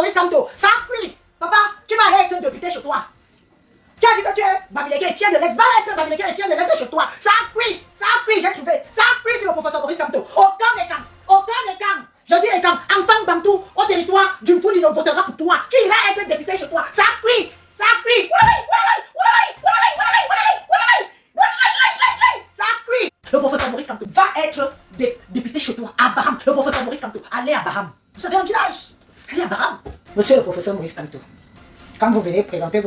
Maurice Kamto, ça cuit. Papa, tu vas aller être député chez toi. Tu as dit que tu es Bamileke, tu es de l'être, va être Bamileke et tu es de l'être chez toi. Ça cuit, j'ai trouvé. Ça cuit sur le professeur Maurice Kamto. Aucun des camps. Je dis les camps, enfant Bantou, au territoire du Mfundi ne votera pour toi. Tu iras être député chez toi. Ça cuit. Ça cuit. Le professeur Maurice Kamto va être député chez toi à Baham. Le professeur Maurice Kamto, allez à Baham. Vous savez un village. Allez à Baham. Monsieur le professeur Maurice Kamto, quand vous venez présenter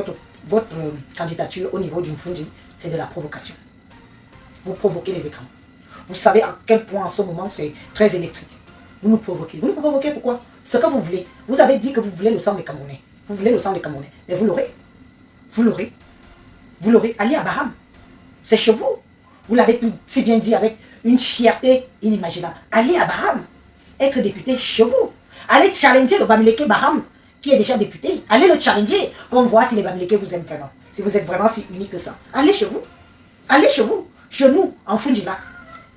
votre candidature au niveau du Mfundi, c'est de la provocation. Vous provoquez les écrans. Vous savez à quel point en ce moment c'est très électrique. Vous nous provoquez. Vous nous provoquez pourquoi? Ce que vous voulez. Vous avez dit que vous voulez le sang des Camerounais. Vous voulez le sang des Camerounais. Mais vous l'aurez. Vous l'aurez. Vous l'aurez. Allez à Baham. C'est chez vous. Vous l'avez si bien dit avec une fierté inimaginable. Allez à Baham. Être député chez vous. Allez challenger le Bamileke Baham qui est déjà député. Allez le challenger. Qu'on voit si les Bamileke vous aiment vraiment. Si vous êtes vraiment si unique que ça. Allez chez vous. Allez chez vous. Chez nous, en Fundila.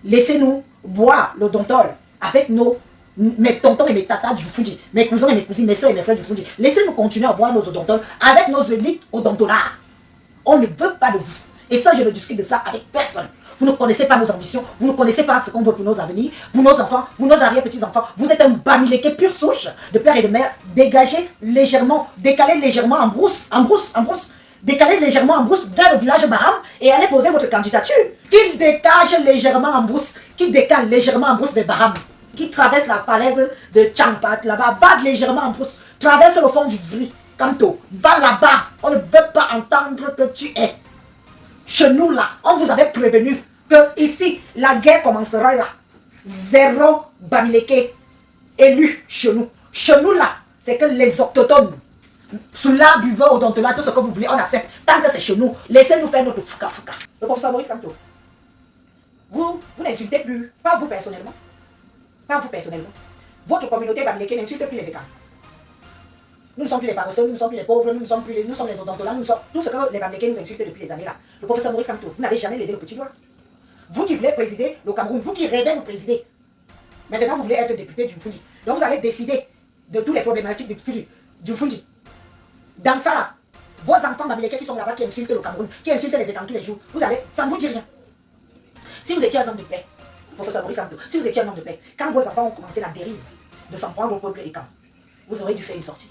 Laissez-nous boire le dontol avec mes tontons et mes tatas du Fundi, mes cousins et mes cousines, mes soeurs et mes frères du Fundi. Laissez-nous continuer à boire nos odontols avec nos élites odontolards. On ne veut pas de vous. Et ça, je ne discute de ça avec personne. Vous ne connaissez pas nos ambitions, vous ne connaissez pas ce qu'on veut pour nos avenirs, pour nos enfants, pour nos arrière-petits-enfants. Vous êtes un Bamileke pure souche de père et de mère, dégagé légèrement, décalé légèrement en brousse, décalez légèrement en brousse vers le village Baham et allez poser votre candidature. Qui décale légèrement en brousse, de Baham, qui traverse la falaise de Champat là-bas, bade légèrement en brousse, traverse le fond du Vri, Kamto, va là-bas, on ne veut pas entendre que tu es. Chez nous là, on vous avait prévenu que ici, la guerre commencera là. Zéro Bamileke élu chez nous. Chez nous là, c'est que les autochtones, sous l'arbre, buveur, odontola, tout ce que vous voulez, on accepte. Tant que c'est chez nous, laissez-nous faire notre fouka. Le professeur Maurice Kamto, vous n'insultez plus, pas vous personnellement. Votre communauté Bamileke n'insulte plus les écarts. Nous ne sommes plus les paresseux, nous ne sommes plus les pauvres, nous sommes les odontolas, nous sommes tout ce que les Bamileke nous insultent depuis des années là. Le professeur Maurice Kamto, vous n'avez jamais levé le petit doigt. Vous qui voulez présider le Cameroun, vous qui rêvez de présider. Maintenant vous voulez être député du Mfundi. Donc vous allez décider de toutes les problématiques du Mfundi. Dans ça là, vos enfants Bamileke qui sont là-bas, qui insultent le Cameroun, qui insultent les étangs tous les jours, vous allez, ça ne vous dit rien. Si vous étiez un homme de paix, professeur Maurice Kamto, si vous étiez un homme de paix, quand vos enfants ont commencé la dérive de s'en prendre au peuple et camp, vous aurez dû faire une sortie.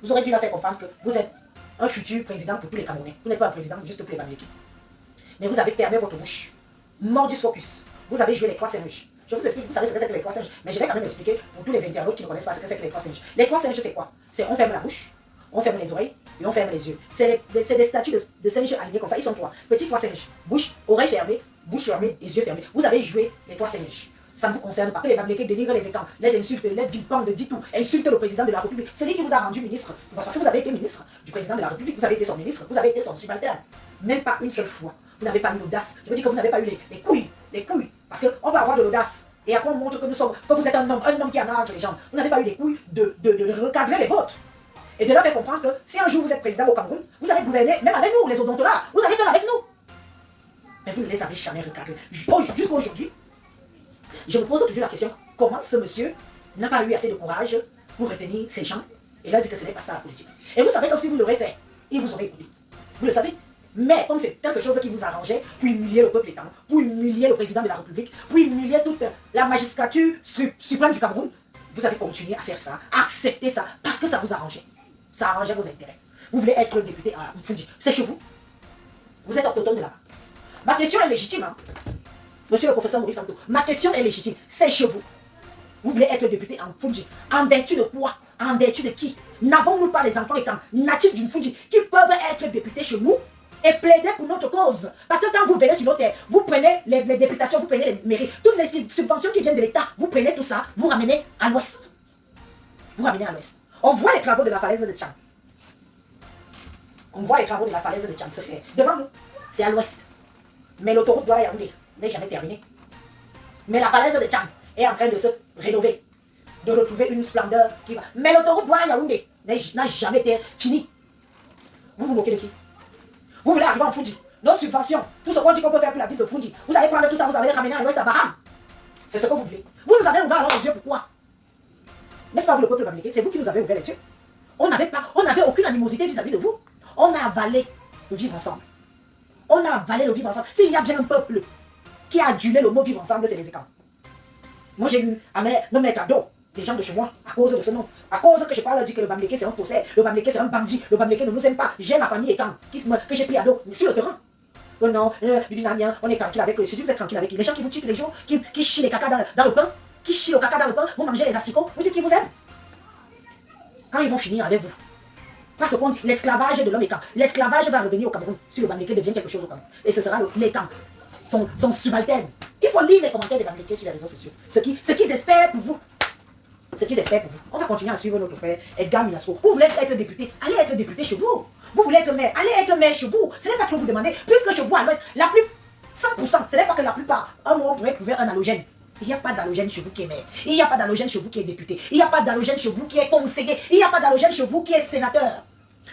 Vous aurez dû leur faire comprendre que vous êtes un futur président pour tous les Camerounais. Vous n'êtes pas un président juste pour les Bamileke. Mais vous avez fermé votre bouche. Mordus focus. Vous avez joué les trois singes. Je vous explique, vous savez ce que c'est que les trois singes. Mais je vais quand même expliquer pour tous les internautes qui ne connaissent pas ce que c'est que les trois singes. Les trois singes, c'est quoi? C'est on ferme la bouche, on ferme les oreilles et on ferme les yeux. C'est des statues de singes alignés comme ça. Ils sont trois. Petits trois singes. Bouche, oreilles fermées, bouche fermée et yeux fermés. Vous avez joué les trois singes. Ça ne vous concerne pas. Que les Bamileke dénigrent les écans, les insultent, les vilipendent, dit tout, insultent le président de la République. Celui qui vous a rendu ministre. Parce que vous avez été ministre du président de la République, vous avez été son ministre, vous avez été son subalterne. Même pas une seule fois. Vous n'avez pas eu l'audace. Je veux dire que vous n'avez pas eu les couilles. Parce qu'on peut avoir de l'audace. Et après on montre que vous êtes un homme qui a mal entre les jambes. Vous n'avez pas eu les couilles de recadrer les vôtres. Et de leur faire comprendre que si un jour vous êtes président au Cameroun, vous allez gouverner, même avec nous, les odontolas, vous allez faire avec nous. Mais vous ne les avez jamais recadrés. Jusqu'à aujourd'hui, je me pose toujours la question, comment ce monsieur n'a pas eu assez de courage pour retenir ces gens et leur dire que ce n'est pas ça la politique. Et vous savez comme si vous l'aurez fait, il vous aurait écouté. Vous le savez. Mais comme c'est quelque chose qui vous arrangeait pour humilier le peuple étant, pour humilier le président de la République, pour humilier toute la magistrature suprême du Cameroun, vous avez continué à faire ça, à accepter ça, parce que ça vous arrangeait. Ça arrangeait vos intérêts. Vous voulez être député à Mfundi. C'est chez vous. Vous êtes autochtone de là-bas. Ma question est légitime, hein. Monsieur le professeur Maurice Kamto, ma question est légitime. C'est chez vous. Vous voulez être député en Mfundi. En vertu de quoi? En vertu de qui? N'avons-nous pas les enfants étant natifs du Mfundi qui peuvent être députés chez nous et plaider pour notre cause? Parce que quand vous venez sur nos terres, vous prenez les députations, vous prenez les mairies, toutes les subventions qui viennent de l'État, vous prenez tout ça, vous ramenez à l'ouest. Vous ramenez à l'ouest. On voit les travaux de la falaise de Tchang. On voit les travaux de la falaise de Tchang se faire. Devant nous, c'est à l'ouest. Mais l'autoroute doit Yaoundé n'est jamais terminée. Mais la falaise de Tchang est en train de se rénover, de retrouver une splendeur qui va. Mais l'autoroute doit Yaoundé n'a jamais été finie. Vous vous moquez de qui? Vous voulez arriver en Fundi. Nos subventions, tout ce qu'on dit qu'on peut faire pour la ville de Fundi, vous allez prendre tout ça, vous allez les ramener à l'ouest à Baham. C'est ce que vous voulez. Vous nous avez ouvert alors les yeux, pourquoi? N'est-ce pas vous le peuple Bamileke? C'est vous qui nous avez ouvert les yeux. On n'avait aucune animosité vis-à-vis de vous. On a avalé le vivre ensemble. On a avalé le vivre ensemble. S'il y a bien un peuple qui a adulé le mot vivre ensemble, c'est les Écans. Moi, j'ai eu à mes cadeaux des gens de chez moi à cause de ce nom. À cause que je parle, dit que le Bamileke c'est un faussaire, le Bamileke c'est un bandit, le Bamileke ne nous aime pas. J'ai ma famille Écan que j'ai pris à dos, mais sur le terrain. Oh non, on est tranquille avec eux. Si vous êtes tranquille avec eux, les gens qui vous tuent tous les jours, qui chient les caca dans le pain, qui chient le caca dans le pain, vous mangez les asticots, vous dites qu'ils vous aiment. Quand ils vont finir avec vous. Parce que l'esclavage de l'homme Écan, l'esclavage va revenir au Cameroun si le Bamileke devient quelque chose au Cameroun. Et ce sera l'Écan, son subalterne. Il faut lire les commentaires des Bamileke sur les réseaux sociaux. Ce qu'ils espèrent pour vous. Ce qu'ils espèrent pour vous. On va continuer à suivre notre frère Edgar Minasso. Vous voulez être député, allez être député chez vous. Vous voulez être maire, allez être maire chez vous. Ce n'est pas que vous demandez, puisque chez vous à l'ouest, 100%, ce n'est pas que la plupart, un moment on pourrait trouver un halogène. Il n'y a pas d'halogène chez vous qui est maire. Il n'y a pas d'halogène chez vous qui est député. Il n'y a pas d'halogène chez vous qui est conseiller. Il n'y a pas d'halogène chez vous qui est sénateur.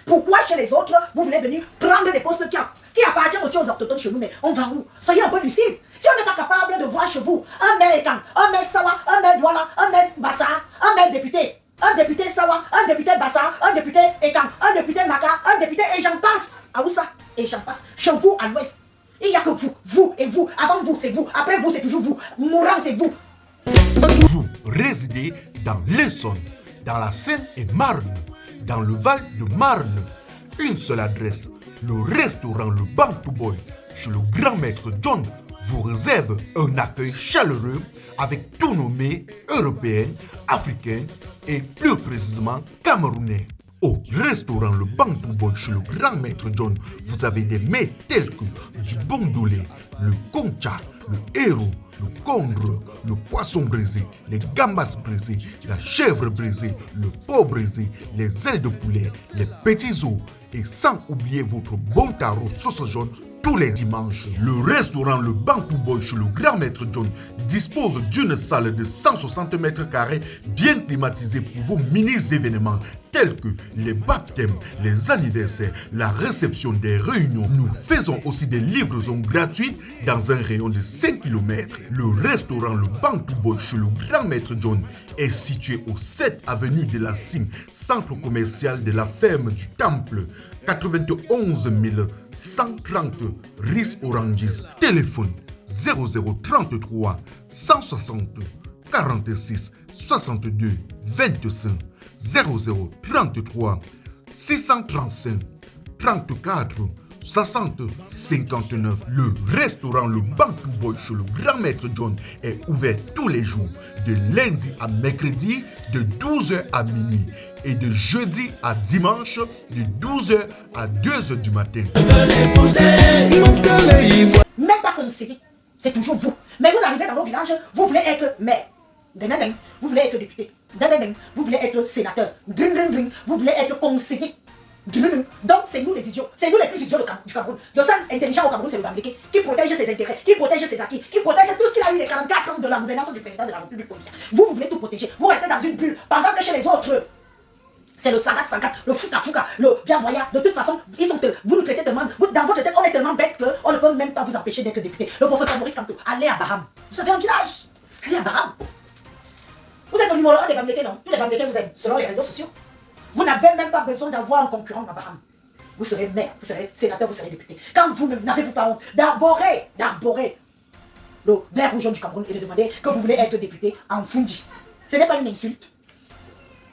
Pourquoi chez les autres, vous voulez venir prendre des postes qui appartiennent aussi aux autochtones chez nous? Mais on va où? Soyez un peu lucide. Si on n'est pas capable de voir chez vous un maire Écan, un maire Sawa, un maire Douala, un maire Bassa, un maire député, un député Sawa, un député Bassa, un député Écan, un député Maka, un député et j'en passe. À où ça? Et j'en passe. Chez vous à l'ouest. Il n'y a que vous et vous. Avant vous, c'est vous. Après vous, c'est toujours vous. Mourant, c'est vous. Vous résidez dans l'Essonne, dans la Seine-et-Marne, dans le Val-de-Marne. Une seule adresse, le restaurant Le Bantou Boy, chez le grand maître John, vous réserve un accueil chaleureux avec tous nos mets européennes, africaines et plus précisément camerounais. Au restaurant Le Bantou Boy chez le grand maître John, vous avez des mets tels que du bondolé, le concha, le héros, le congre, le poisson brisé, les gambas brisés, la chèvre brisée, le porc brisé, les ailes de poulet, les petits os et sans oublier votre bon tarot sauce jaune tous les dimanches. Le restaurant Le Bantou Boy chez le grand maître John dispose d'une salle de 160 mètres carrés bien climatisée pour vos mini-événements tels que les baptêmes, les anniversaires, la réception des réunions. Nous faisons aussi des livraisons gratuites dans un rayon de 5 km. Le restaurant Le Bantou Boy chez le grand maître John est situé au 7 avenue de la Cime, centre commercial de la ferme du Temple, 91 130 Ris Oranges. Téléphone 0033 160 46 62 25 0033 635 34 60 59. Le restaurant Le Bantou Boy chez le grand maître John est ouvert tous les jours, de lundi à mercredi, de 12h à minuit et de jeudi à dimanche, de 12h à 2h du matin. Même pas conseiller, c'est toujours vous. Mais vous arrivez dans nos villages, vous voulez être maire. Vous voulez être député. Vous voulez être sénateur. Vous voulez être conseiller. Donc c'est nous les idiots, c'est nous les plus idiots du Cameroun. Le seul intelligent au Cameroun c'est le Bamileke qui protège ses intérêts, qui protège ses acquis, qui protège tout ce qu'il a eu les 44 ans de la gouvernance du président de la République. Vous voulez tout protéger, vous restez dans une bulle pendant que chez les autres c'est le sagat, le fouka, le bien moyen. De toute façon, vous nous traitez de man. Dans votre tête, on est tellement bête qu'on ne peut même pas vous empêcher d'être député. Le professeur Maurice Kamto, allez à Baham. Vous avez un village. Allez à Baham. Vous êtes au numéro 1 des Bamileke, non? Tous les Bamileke vous aiment, selon les réseaux sociaux. Vous n'avez même pas besoin d'avoir un concurrent à Baham. Vous serez maire, vous serez sénateur, vous serez député. Quand vous n'avez-vous pas honte d'arborer le vert ou jaune du Cameroun et de demander que vous voulez être député en Fundi. Ce n'est pas une insulte.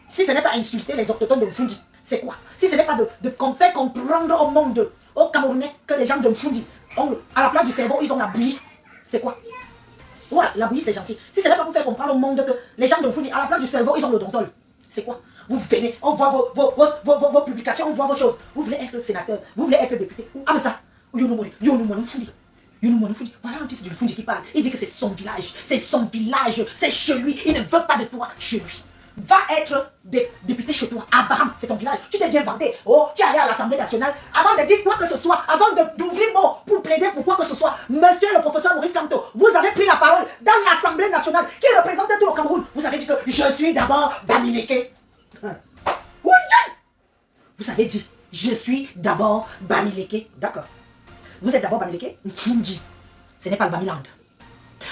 Si ce n'est pas insulter les autochtones de Mfundi, c'est quoi? Si ce n'est pas de faire comprendre au monde, aux Camerounais, que les gens de Mfundi, à la place du cerveau, ils ont la bouillie, c'est quoi? Voilà, la bouillie c'est gentil. Si ce n'est pas pour faire comprendre au monde que les gens de Mfundi, à la place du cerveau, ils ont le dontol, c'est quoi? Vous venez, on voit vos publications, on voit vos choses. Vous voulez être sénateur, vous voulez être député. Ah, ça, voilà un fils d'une Mfundi qui parle. Il dit que c'est son village, c'est chez lui. Il ne veut pas de toi chez lui. Va être député chez toi, à Baham, c'est ton village. Tu t'es bien vanté. Oh, tu es allé à l'Assemblée nationale. Avant de dire quoi que ce soit, avant d'ouvrir mot pour plaider pour quoi que ce soit, monsieur le professeur Maurice Kamto, vous avez pris la parole dans l'Assemblée nationale qui représente tout le Cameroun. Vous avez dit que je suis d'abord Bamileke. Oui, vous avez dit, je suis d'abord Bamileke. D'accord. Vous êtes d'abord Bamileke. Mfundi, ce n'est pas le Bamiland.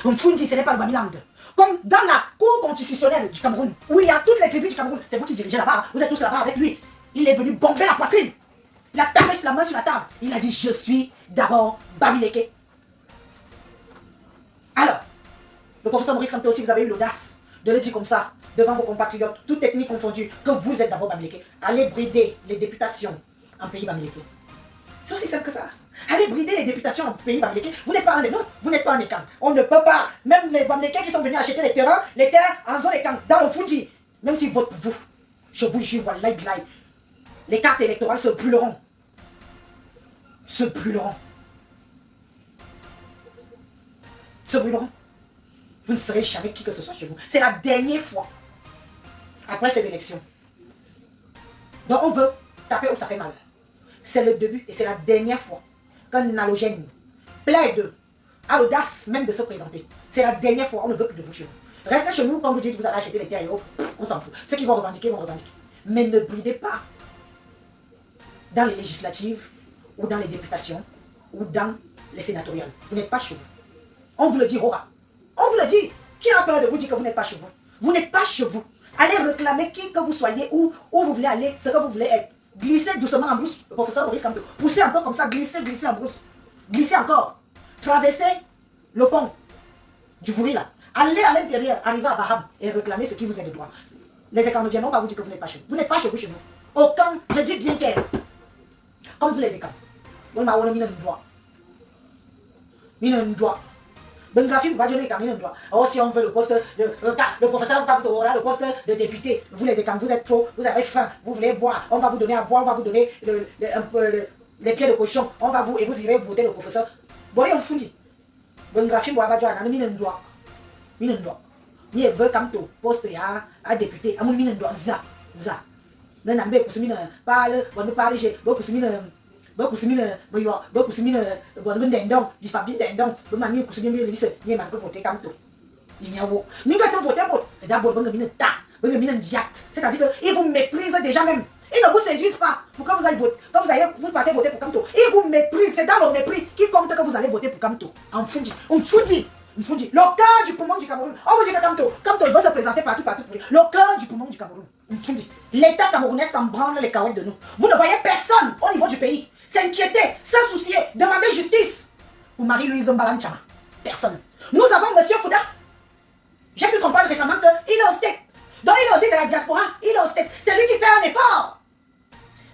Mfundi, ce n'est pas le Bamiland. Comme dans la cour constitutionnelle du Cameroun, où il y a toutes les tribus du Cameroun, c'est vous qui dirigez là-bas, vous êtes tous là-bas avec lui. Il est venu bomber la poitrine. Il a tapé la main sur la table. Il a dit, je suis d'abord Bamileke. Alors, le professeur Maurice Kamto, si vous avez eu l'audace de le dire comme ça, devant vos compatriotes, toutes techniques confondues, que vous êtes d'abord Bamileke, allez brider les députations en pays Bamileke. C'est aussi simple que ça. Allez brider les députations en pays Bamileke. Vous n'êtes pas un des nôtres, vous n'êtes pas un Ekang. On ne peut pas, même les Bamileke qui sont venus acheter les terres en zone Ekang, dans le Fuji, même s'ils votent pour vous, je vous jure, wallahi billahi, les cartes électorales se brûleront. Se brûleront. Se brûleront. Vous ne serez jamais qui que ce soit chez vous. C'est la dernière fois, après ces élections. Donc on veut taper où ça fait mal. C'est le début et c'est la dernière fois qu'un halogène plaide à l'audace même de se présenter. C'est la dernière fois, on ne veut plus de vous chez vous. Restez chez nous quand vous dites que vous avez acheté les terres et autres, on s'en fout. Ceux qui vont revendiquer, vont revendiquer. Mais ne bridez pas dans les législatives, ou dans les députations, ou dans les sénatoriales. Vous n'êtes pas chez vous. On vous le dit, Rora. On vous le dit. Qui a peur de vous dire que vous n'êtes pas chez vous? Vous n'êtes pas chez vous. Allez réclamer qui que vous soyez, où vous voulez aller, ce que vous voulez être. Glissez doucement en brousse, le professeur Maurice Kamto. Poussez un peu comme ça, glissez en brousse. Glissez encore. Traversez le pont du Vouri là. Allez à l'intérieur, arrivez à Baham et réclamez ce qui vous est de droit. Les écarts ne viendront pas vous dire que vous n'êtes pas chez vous. Vous n'êtes pas chez vous, chez nous. Aucun, je dis bien qu'elle. Comme vous les écarts. On m'a mis un droit. Mis un droit. Ben graphique, va dire mis un droit. Oh, si on veut le poste le professeur Kamto aura le poste de député. Vous les écarts, vous êtes trop, vous avez faim, vous voulez boire. On va vous donner à boire, on va vous donner les pieds de cochon. On va vous, et vous irez voter le professeur. Bon, on fout. Ben graphique, va dire, on a mis un droit. Mis un droit. Ni veut Kamto, poste à député. On a mis un droit. Za. Non, non, mais pour ce mine, parle, on ne parle, j'ai, pour ce mine. Beaucoup de mine, beaucoup de mine, bon, dendon, du Fabien dendon, le manu, pour ce mine, le vice, ni ma que voter comme tout. Il y a où? Nous, quand on vote, d'abord, bon, mine ta, bon, mine diat. C'est-à-dire qu'ils vous méprisent déjà même. Ils ne vous séduisent pas pour que vous allez voter. Quand vous partez voter pour Kamto, ils vous méprisent. C'est dans le mépris qui compte que vous allez voter pour Kamto. On fout dit. Le cœur du poumon du Cameroun. On vous dit que Kamto va se présenter partout. Le cœur du poumon du Cameroun. L'État camerounais s'en branle les carottes de nous. Vous ne voyez personne au niveau du pays s'inquiéter, se soucier, demander justice pour Marie-Louise Mbalanchama. Personne. Nous avons M. Fouda. J'ai pu comprendre récemment qu'il est au State. Donc il est aussi de la diaspora. Il est au State. C'est lui qui fait un effort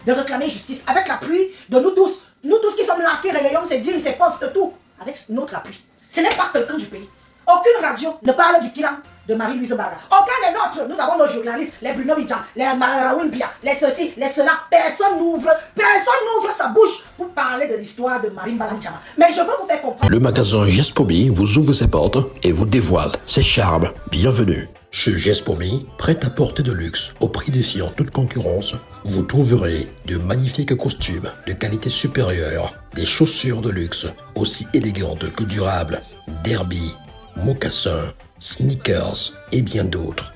de réclamer justice avec l'appui de nous tous. Nous tous qui sommes là, qui réveillons ces dînes, ces postes, tout. Avec notre appui. Ce n'est pas quelqu'un du pays. Aucune radio ne parle du Kiran de Marie-Louise Mbarga. Aucun des nôtres. Nous avons nos journalistes, les Bruno Bidjan, les Raoul Bia, les ceci, les cela. Personne n'ouvre sa bouche pour parler de l'histoire de Marie Mbalanchama. Mais je veux vous faire comprendre. Le magasin Gespomi vous ouvre ses portes et vous dévoile ses charmes. Bienvenue. Chez Gespomi, prêt à porter de luxe, au prix défiant toute concurrence, vous trouverez de magnifiques costumes de qualité supérieure, des chaussures de luxe aussi élégantes que durables, derby, mocassins, sneakers et bien d'autres.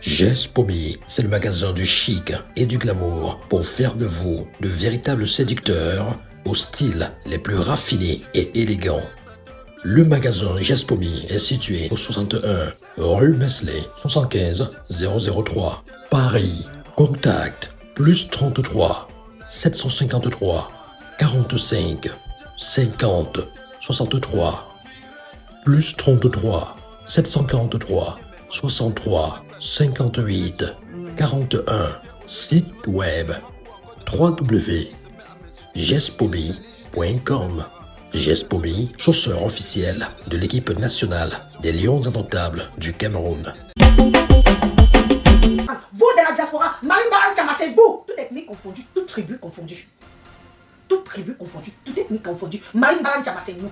Gespomi, c'est le magasin du chic et du glamour pour faire de vous de véritables séducteurs au style les plus raffinés et élégants. Le magasin Gespomi est situé au 61 rue Mesley, 75 003, Paris. Contact +33 753 45 50 63 +33 743 63 58 41. Site web www.gespomi.com. Gespomi, chausseur officiel de l'équipe nationale des Lions indomptables du Cameroun. Vous de la diaspora, Marie Mbalanchama, c'est vous. Toute ethnie confondue, toute tribu confondue. Toute tribu confondue, toute ethnie confondue. Marie Mbalanchama, c'est nous.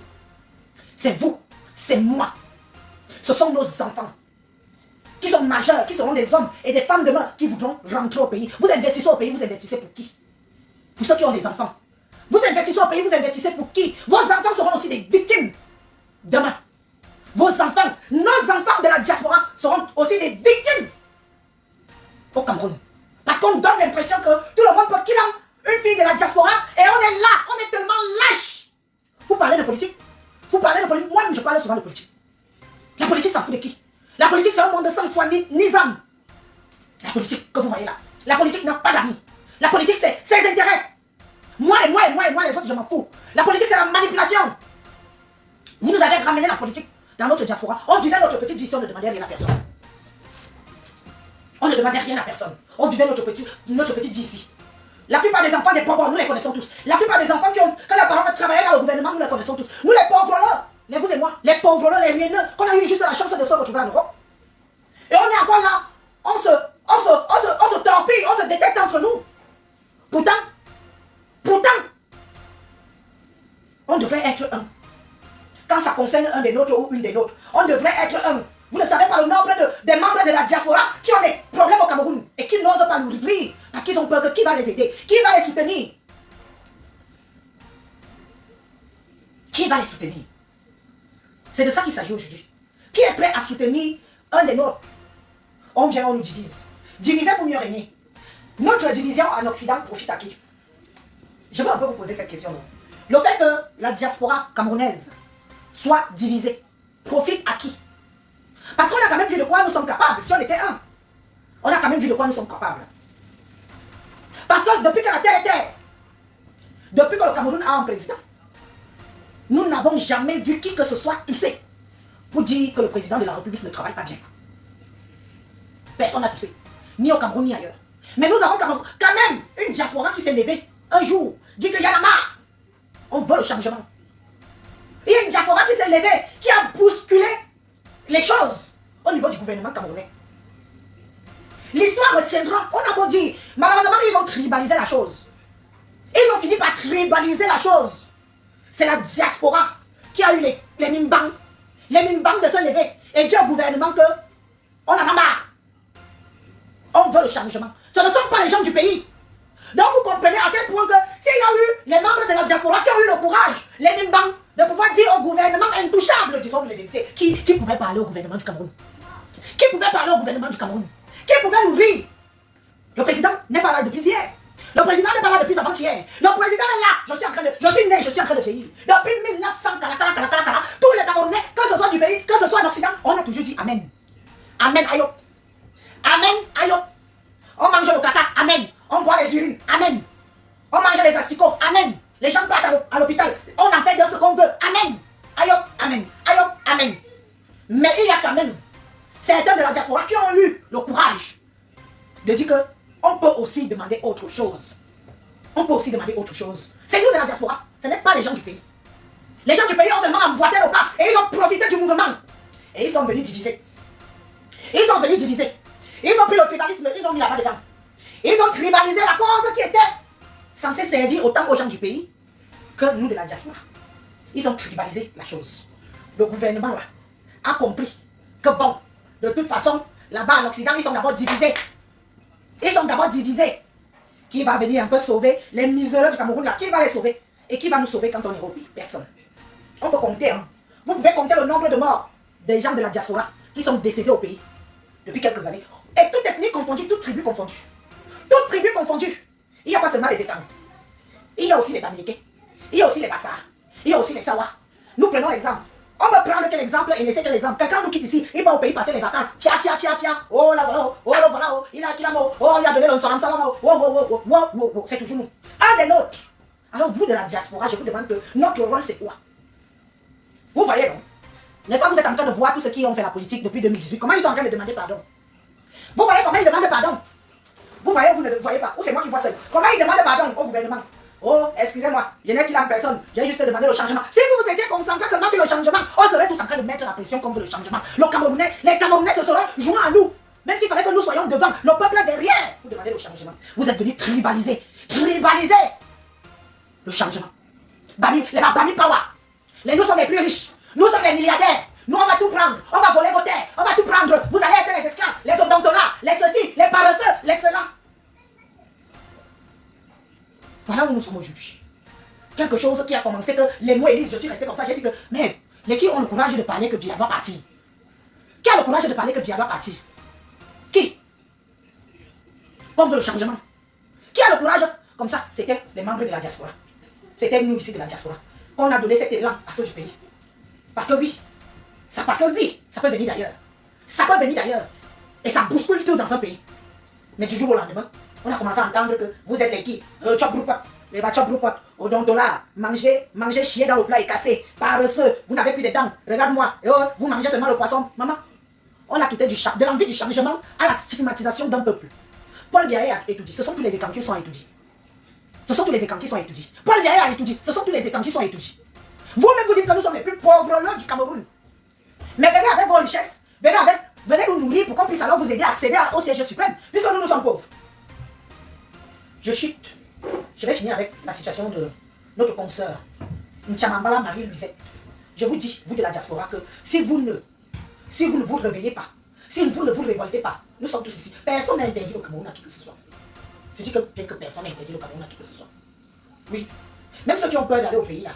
C'est vous. C'est moi. Ce sont nos enfants qui sont majeurs, qui seront des hommes et des femmes demain qui voudront rentrer au pays. Vous investissez au pays, vous investissez pour qui? Pour ceux qui ont des enfants. Vous investissez au pays, vous investissez pour qui? Vos enfants seront aussi des victimes demain. Vos enfants, nos enfants de la diaspora seront aussi des victimes au Cameroun. Parce qu'on donne l'impression que tout le monde peut killer une fille de la diaspora et on est là, on est tellement lâche. Vous parlez de politique? Vous parlez de politique? Moi-même je parle souvent de politique. La politique s'en fout de qui? La politique c'est un monde sans foi ni âme. La politique que vous voyez là, la politique n'a pas d'amis. La politique, c'est ses intérêts. Moi, les autres, je m'en fous. La politique, c'est la manipulation. Vous nous avez ramené la politique dans notre diaspora. On vivait notre petite vie, on ne demandait rien à personne. On ne demandait rien à personne. On vivait notre petite vie ici. La plupart des enfants des pauvres, nous les connaissons tous. La plupart des enfants quand leurs parents travaillaient dans le gouvernement, nous les connaissons tous. Nous les pauvres là, les vous et moi, les pauvres là, les ruineux, qu'on a eu juste la chance de se retrouver en Europe. Et on est encore là, on se torpille, on se déteste entre nous. Pourtant, on devrait être un. Quand ça concerne un des nôtres ou une des nôtres, on devrait être un. Vous ne savez pas le nombre des membres de la diaspora qui ont des problèmes au Cameroun et qui n'osent pas nous dire parce qu'ils ont peur que qui va les aider, qui va les soutenir. Qui va les soutenir? C'est de ça qu'il s'agit aujourd'hui. Qui est prêt à soutenir un des nôtres? On vient, on nous divise. Diviser pour mieux régner. Notre division en Occident profite à qui? Je veux un peu vous poser cette question. Le fait que la diaspora camerounaise soit divisée profite à qui? Parce qu'on a quand même vu de quoi nous sommes capables, si on était un. On a quand même vu de quoi nous sommes capables. Parce que depuis que la terre est terre, depuis que le Cameroun a un président, nous n'avons jamais vu qui que ce soit tousser pour dire que le président de la République ne travaille pas bien. Personne n'a toussé, ni au Cameroun ni ailleurs. Mais nous avons quand même une diaspora qui s'est levée un jour, dit qu'il y en a marre. On veut le changement. Il y a une diaspora qui s'est levée, qui a bousculé les choses au niveau du gouvernement camerounais. L'histoire retiendra, on a beau dire, malheureusement ils ont tribalisé la chose. Ils ont fini par tribaliser la chose. C'est la diaspora qui a eu les mimbangs de se lever et dire au gouvernement que on en a marre. On veut le changement. Ce ne sont pas les gens du pays. Donc vous comprenez à quel point que s'il y a eu les membres de la diaspora qui ont eu le courage, les mimbangs, de pouvoir dire au gouvernement intouchable, disons la vérité, qui pouvait parler au gouvernement du Cameroun? Qui pouvait parler au gouvernement du Cameroun? Qui pouvait l'ouvrir? Le président n'est pas là depuis hier. Le président n'est pas là depuis avant-hier. Le président est là. Je suis né, je suis en train de vieillir. Depuis 1900, tous les Camerounais, que ce soit du pays, que ce soit en Occident, on a toujours dit Amen. Amen, ayo. Amen, ayo. On mange le caca, Amen. On boit les urines, Amen. On mange les asticots, Amen. Les gens partent à l'hôpital. On en fait de ce qu'on veut. Amen. Ayo, Amen. Ayo, Amen. Mais il y a quand même certains de la diaspora qui ont eu le courage de dire que on peut aussi demander autre chose. On peut aussi demander autre chose. C'est nous de la diaspora. Ce n'est pas les gens du pays. Les gens du pays ont seulement emboîté le pas et ils ont profité du mouvement. Et ils sont venus diviser. Ils sont venus diviser. Ils ont pris le tribalisme, ils ont mis là-bas dedans. Ils ont tribalisé la cause qui était censée servir autant aux gens du pays que nous de la diaspora. Ils ont tribalisé la chose. Le gouvernement là a compris que bon, de toute façon, là-bas en Occident, ils sont d'abord divisés. Ils sont d'abord divisés. Qui va venir un peu sauver les miséreux du Cameroun là? Qui va les sauver? Et qui va nous sauver quand on est au pays? Personne. On peut compter, hein. Vous pouvez compter le nombre de morts des gens de la diaspora qui sont décédés au pays depuis quelques années. Et toute ethnie confondue, toute tribu confondue. Toute tribu confondue. Il n'y a pas seulement les États. Il y a aussi les Bamileke. Il y a aussi les Bassars. Il y a aussi les Sawa. Nous prenons l'exemple. On peut prendre quel exemple et laisser quel exemple. Quelqu'un nous quitte ici, il va au pays passer les vacances. Tiens. Oh là voilà, oh là voilà, oh, il a qui la mort. Oh, il a donné le salam. Oh. C'est toujours nous. Un des nôtres. Alors vous de la diaspora, je vous demande que notre rôle c'est quoi? Vous voyez, non? N'est-ce pas, vous êtes en train de voir tous ceux qui ont fait la politique depuis 2018. Comment ils sont en train de demander pardon? Vous voyez comment ils demandent pardon? Vous voyez, vous ne le voyez pas. Ou c'est moi qui vois seul. Comment ils demandent pardon au gouvernement? Oh, excusez-moi, je n'ai qu'il en personne. J'ai juste demandé le changement. Si vous étiez concentré seulement sur le changement, on serait tous en train de mettre la pression contre le changement. Les Camerounais se seraient joints à nous. Même s'il fallait que nous soyons devant, le peuple est derrière. Vous demandez le changement. Vous êtes venus tribaliser. Le changement. Les Bami Power. Nous sommes les plus riches. Nous sommes les milliardaires. Nous, on va tout prendre. On va voler vos terres. On va tout prendre. Vous allez être les esclaves, les odontolas, les ceci, les paresseux, les cela. Voilà où nous sommes aujourd'hui. Quelque chose qui a commencé que les mots Élise, je suis resté comme ça. J'ai dit que, mais les qui ont le courage de parler que Biya doit partir? Qui a le courage de parler que Biya doit partir? Qui? Comme le changement. Qui a le courage? Comme ça, c'était les membres de la diaspora. C'était nous ici de la diaspora. On a donné cet élan à ceux du pays. Parce que oui, ça peut venir d'ailleurs. Ça peut venir d'ailleurs. Et ça bouscule tout dans un pays. Mais du jour au lendemain, On a commencé à entendre que vous êtes les qui Chop Broupot, les Chop Broupot, odontola, mangez, chier dans le plat et cassé, paresseux, vous n'avez plus de dents, regarde-moi, vous mangez seulement le poisson. Maman, on a quitté de l'envie du changement à la stigmatisation d'un peuple. Paul Biaye a étudié, ce sont tous les écans qui sont étudiés. Ce sont tous les écans qui sont étudiés. Paul Biaye a étudié, ce sont tous les écans qui sont étudiés. Vous-même vous dites que nous sommes les plus pauvres là du Cameroun. Mais venez avec vos richesses, venez nous nourrir pour qu'on puisse alors vous aider à accéder au siège suprême, puisque nous sommes pauvres. Je chute. Je vais finir avec la situation de notre consoeur, Nchamambala Marie-Louisette. Je vous dis, vous de la diaspora, que si vous ne vous réveillez pas, si vous ne vous révoltez pas, nous sommes tous ici. Personne n'a interdit le Cameroun à qui que ce soit. Je dis que bien que personne n'a interdit le Cameroun à qui que ce soit. Oui. Même ceux qui ont peur d'aller au pays là.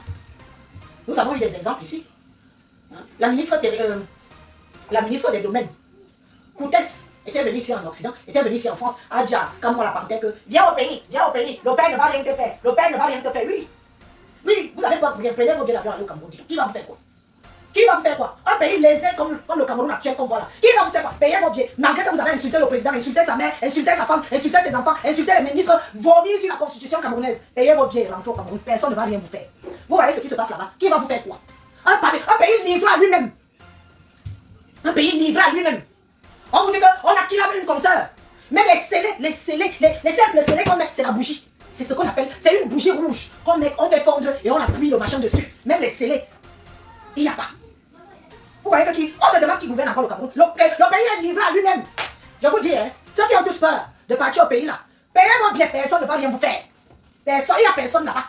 Nous avons eu des exemples ici. Hein? La ministre des Domaines, Koutès, était venue ici en Occident, était venue ici en France, a dit à Kamala Panté que viens au pays, le père ne va rien te faire, oui. Oui, vous avez pas pour rien, prenez vos billets d'avion aller au Cameroun. Qui va vous faire quoi? Qui va vous faire quoi? Un pays lésé comme le Cameroun actuel, comme voilà. Qui va vous faire quoi? Payez vos billets. Malgré que vous avez insulté le président, insulté sa mère, insulté sa femme, insulté ses enfants, insulté les ministres, vomi sur la constitution camerounaise. Payez vos billets, rentrez au Cameroun. Personne ne va rien vous faire. Vous voyez ce qui se passe là-bas? Qui va vous faire quoi? Un pays livré à lui-même. Un pays livré à lui-même. On vous dit qu'on a kidnappé une consoeur. Même les simples scellés qu'on met, c'est la bougie. C'est ce qu'on appelle, c'est une bougie rouge qu'on fait fondre et on appuie le machin dessus. Même les scellés, il n'y a pas. Vous voyez que qui? On se demande qui gouverne encore le Cameroun. Le pays est livré à lui-même. Je vous dis, hein, ceux qui ont tous peur de partir au pays là, payez-moi bien, personne ne va rien vous faire. Personne, il n'y a personne là-bas.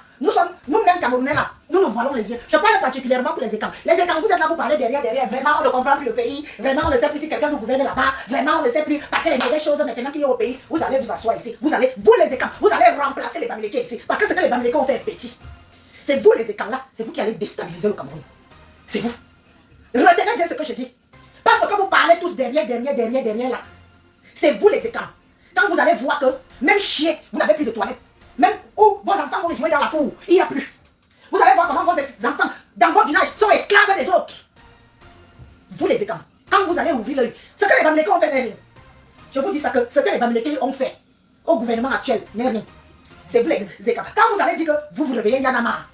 Nous-mêmes Camerounais là, nous voilons les yeux. Je parle particulièrement pour les écans. Les écans, vous êtes là, vous parlez derrière. Vraiment, on ne comprend plus le pays. Vraiment, on ne sait plus si quelqu'un nous gouverne là-bas. Vraiment, on ne sait plus. Parce que les mauvaises choses maintenant qu'il y a au pays, vous allez vous asseoir ici. Vous les écans, vous allez remplacer les Bamileke ici. Parce que ce que les Bamileke ont fait est petit. C'est vous les écans là, c'est vous qui allez déstabiliser le Cameroun. C'est vous. Retenez bien ce que je dis. Parce que vous parlez tous derrière là. C'est vous les écans. Quand vous allez voir que, même chier, vous n'avez plus de toilettes. Même où vos enfants vont jouer dans la cour, il n'y a plus. Vous allez voir comment vos enfants, dans votre village, sont esclaves des autres. Vous les écans, quand vous allez ouvrir l'œil, ce que les Bamileke ont fait n'est rien. Je vous dis ça, que ce que les Bamileke ont fait au gouvernement actuel n'est rien. C'est vous les écans. Quand vous allez dire que vous vous réveillez, il y en a marre.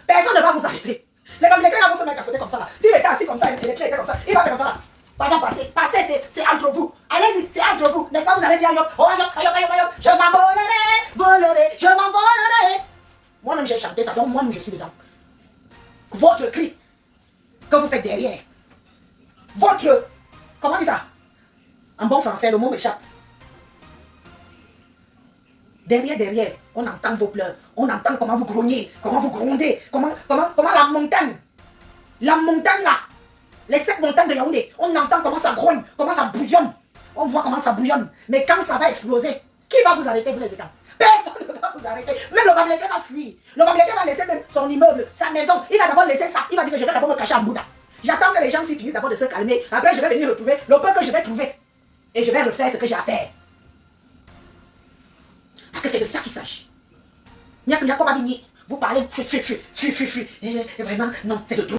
Personne ne va vous arrêter. Les Bamileke là vont se mettre à côté comme ça là. S'il était assis comme ça, il était comme ça, il va faire comme ça là. Pardon, passez, c'est entre vous. Allez-y, c'est entre vous. N'est-ce pas, vous allez dire, je m'envolerai, je m'envolerai. Moi-même, j'ai chanté ça, donc moi-même, je suis dedans. Votre cri que vous faites derrière, comment on dit ça? En bon français, le mot m'échappe. Derrière, on entend vos pleurs, on entend comment vous grognez, comment vous grondez, comment la montagne là, les 7 montagnes de Yaoundé, on entend comment ça grogne, comment ça bouillonne. On voit comment ça bouillonne. Mais quand ça va exploser, qui va vous arrêter, vous les états? Personne ne va vous arrêter. Même le Bamileke va fuir. Le Bamileke va laisser même son immeuble, sa maison. Il va d'abord laisser ça. Il va dire que je vais d'abord me cacher à Bouddha. J'attends que les gens s'y finissent d'abord de se calmer. Après, je vais venir retrouver le peu que je vais trouver. Et je vais refaire ce que j'ai à faire. Parce que c'est de ça qu'il s'agit. Vous parlez, vraiment, non, c'est de tout.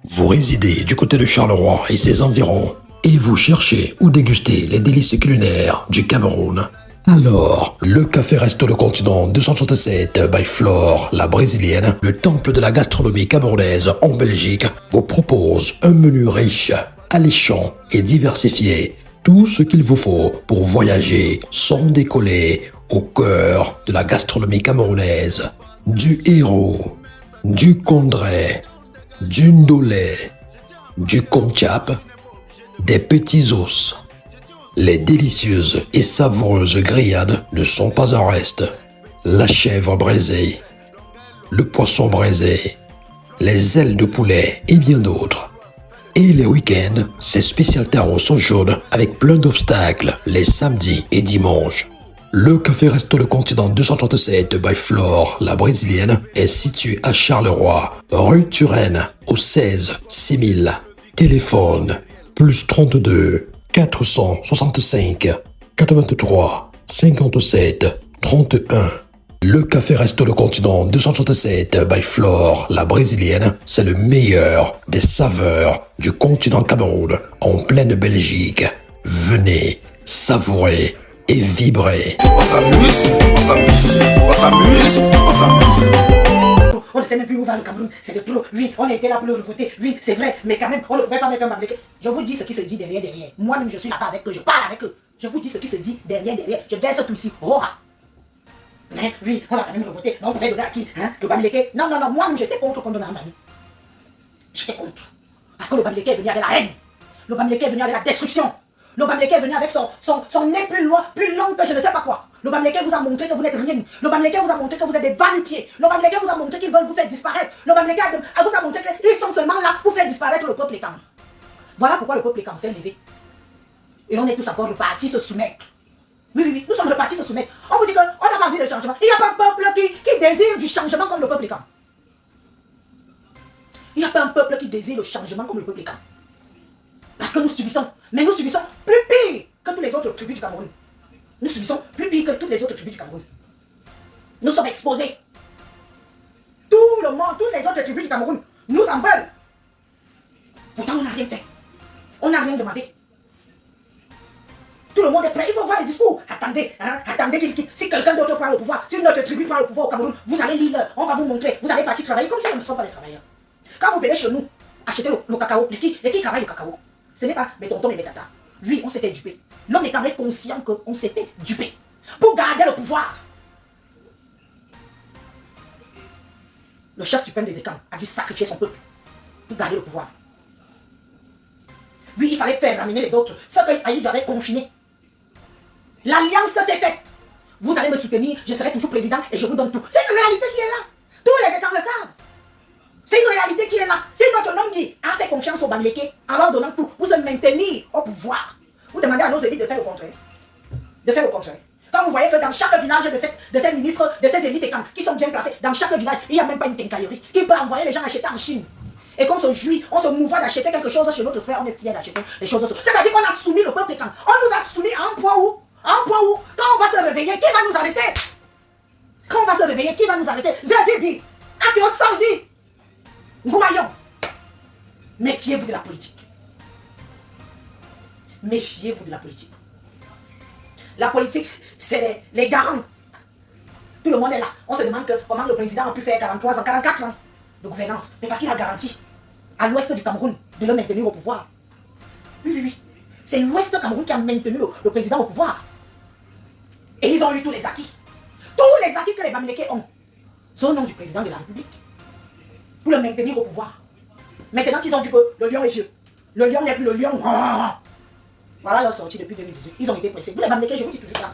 Vous résidez du côté de Charleroi et ses environs, et vous cherchez ou dégustez les délices culinaires du Cameroun. Alors, le Café Resto Le Continent 237 by Flore, la brésilienne, le temple de la gastronomie camerounaise en Belgique, vous propose un menu riche, alléchant et diversifié. Tout ce qu'il vous faut pour voyager sans décoller au cœur de la gastronomie camerounaise. Du héros, du condré, du ndolé, du konchap, des petits os. Les délicieuses et savoureuses grillades ne sont pas en reste. La chèvre braisée, le poisson braisé, les ailes de poulet et bien d'autres. Et les week-ends, ces spécialités sont jaunes avec plein d'obstacles les samedis et dimanches. Le Café Resto Le Continent 237 by Flore, la brésilienne, est situé à Charleroi, rue Turenne, au 16 6000. Téléphone, plus 32 465 83 57 31. Le Café Resto Le Continent 237 by Flore, la brésilienne, c'est le meilleur des saveurs du continent Cameroun, en pleine Belgique. Venez savourer et vibrez. On s'amuse, on s'amuse, on s'amuse, on s'amuse. On ne sait même plus où va le Cameroun, c'est de trop. Oui, on a été là pour le recruter, oui, c'est vrai, mais quand même, on ne pouvait pas mettre un Bamileke. Je vous dis ce qui se dit derrière. Moi-même, je suis là-bas avec eux, je parle avec eux. Je vous dis ce qui se dit derrière. Je verse tout ici. Mais oui, on a quand même recruté. Donc, on pouvait donner à qui, hein, le Bamileke. Non, moi-même, j'étais contre qu'on donne à un Bami. J'étais contre. Parce que le Bamileke est venu avec la haine. Le Bamileke est venu avec la destruction. Le Bamileke est venu avec son nez plus long que je ne sais pas quoi. Le Bamileke vous a montré que vous n'êtes rien. Le Bamileke vous a montré que vous êtes des va-nu-pieds. Le Bamileke vous a montré qu'ils veulent vous faire disparaître. Le Bamileke vous a montré qu'ils sont seulement là pour faire disparaître le peuple écan. Voilà pourquoi le peuple écan s'est levé. Et on est tous encore repartis se soumettre. Oui, nous sommes repartis se soumettre. On vous dit qu'on a parlé de changement. Il n'y a pas un peuple qui désire du changement comme le peuple écan. Il n'y a pas un peuple qui désire le changement comme le peuple écan. Parce que nous subissons. Mais nous subissons plus pire que tous les autres tribus du Cameroun. Nous subissons plus pire que toutes les autres tribus du Cameroun. Nous sommes exposés. Tout le monde, toutes les autres tribus du Cameroun nous en veulent. Pourtant, on n'a rien fait. On n'a rien demandé. Tout le monde est prêt. Il faut voir les discours. Attendez, si quelqu'un d'autre prend le pouvoir, si notre tribu prend le pouvoir au Cameroun, vous allez lire, on va vous montrer. Vous allez partir travailler comme si nous ne sommes pas des travailleurs. Quand vous venez chez nous, acheter le cacao, les qui travaillent le cacao, ce n'est pas mes tontons et mes tatas. Oui, on s'est fait duper. L'homme est quand même conscient qu'on s'est fait duper. Pour garder le pouvoir. Le chef suprême des écans a dû sacrifier son peuple pour garder le pouvoir. Oui, il fallait faire ramener les autres. Ce que Aïdja avait confiné. L'alliance s'est faite. Vous allez me soutenir, je serai toujours président et je vous donne tout. C'est une réalité qui est là. Tous les écans le savent. C'est une réalité qui est là. Si notre homme dit a fait confiance au Bamileke en leur donnant tout pour se maintenir au pouvoir, vous demandez à nos élites de faire le contraire. De faire le contraire. Quand vous voyez que dans chaque village de ces ministres, de ces élites qui sont bien placés, dans chaque village, il n'y a même pas une quincaillerie qui peut envoyer les gens acheter en Chine. Et qu'on se jouit, on se mouvoie d'acheter quelque chose chez notre frère, on est fiers d'acheter les choses. C'est-à-dire qu'on a soumis le peuple écan. On nous a soumis à un point où, quand on va se réveiller, qui va nous arrêter? Quand on va se réveiller, qui va nous arrêter? Zébibi, Akio Samdi, Ngoumayon. Méfiez-vous de la politique. Méfiez-vous de la politique. La politique, c'est les garants. Tout le monde est là. On se demande comment le président a pu faire 43 ans, 44 ans de gouvernance. Mais parce qu'il a garanti à l'ouest du Cameroun de le maintenir au pouvoir. Oui. C'est l'ouest du Cameroun qui a maintenu le président au pouvoir. Et ils ont eu tous les acquis. Tous les acquis que les Bamileke ont. C'est au nom du président de la République. Pour le maintenir au pouvoir. Maintenant qu'ils ont vu que le lion est vieux. Le lion n'est plus le lion. Voilà leur sortie depuis 2018. Ils ont été pressés. Vous les Bamileke, je vous dis toujours ça.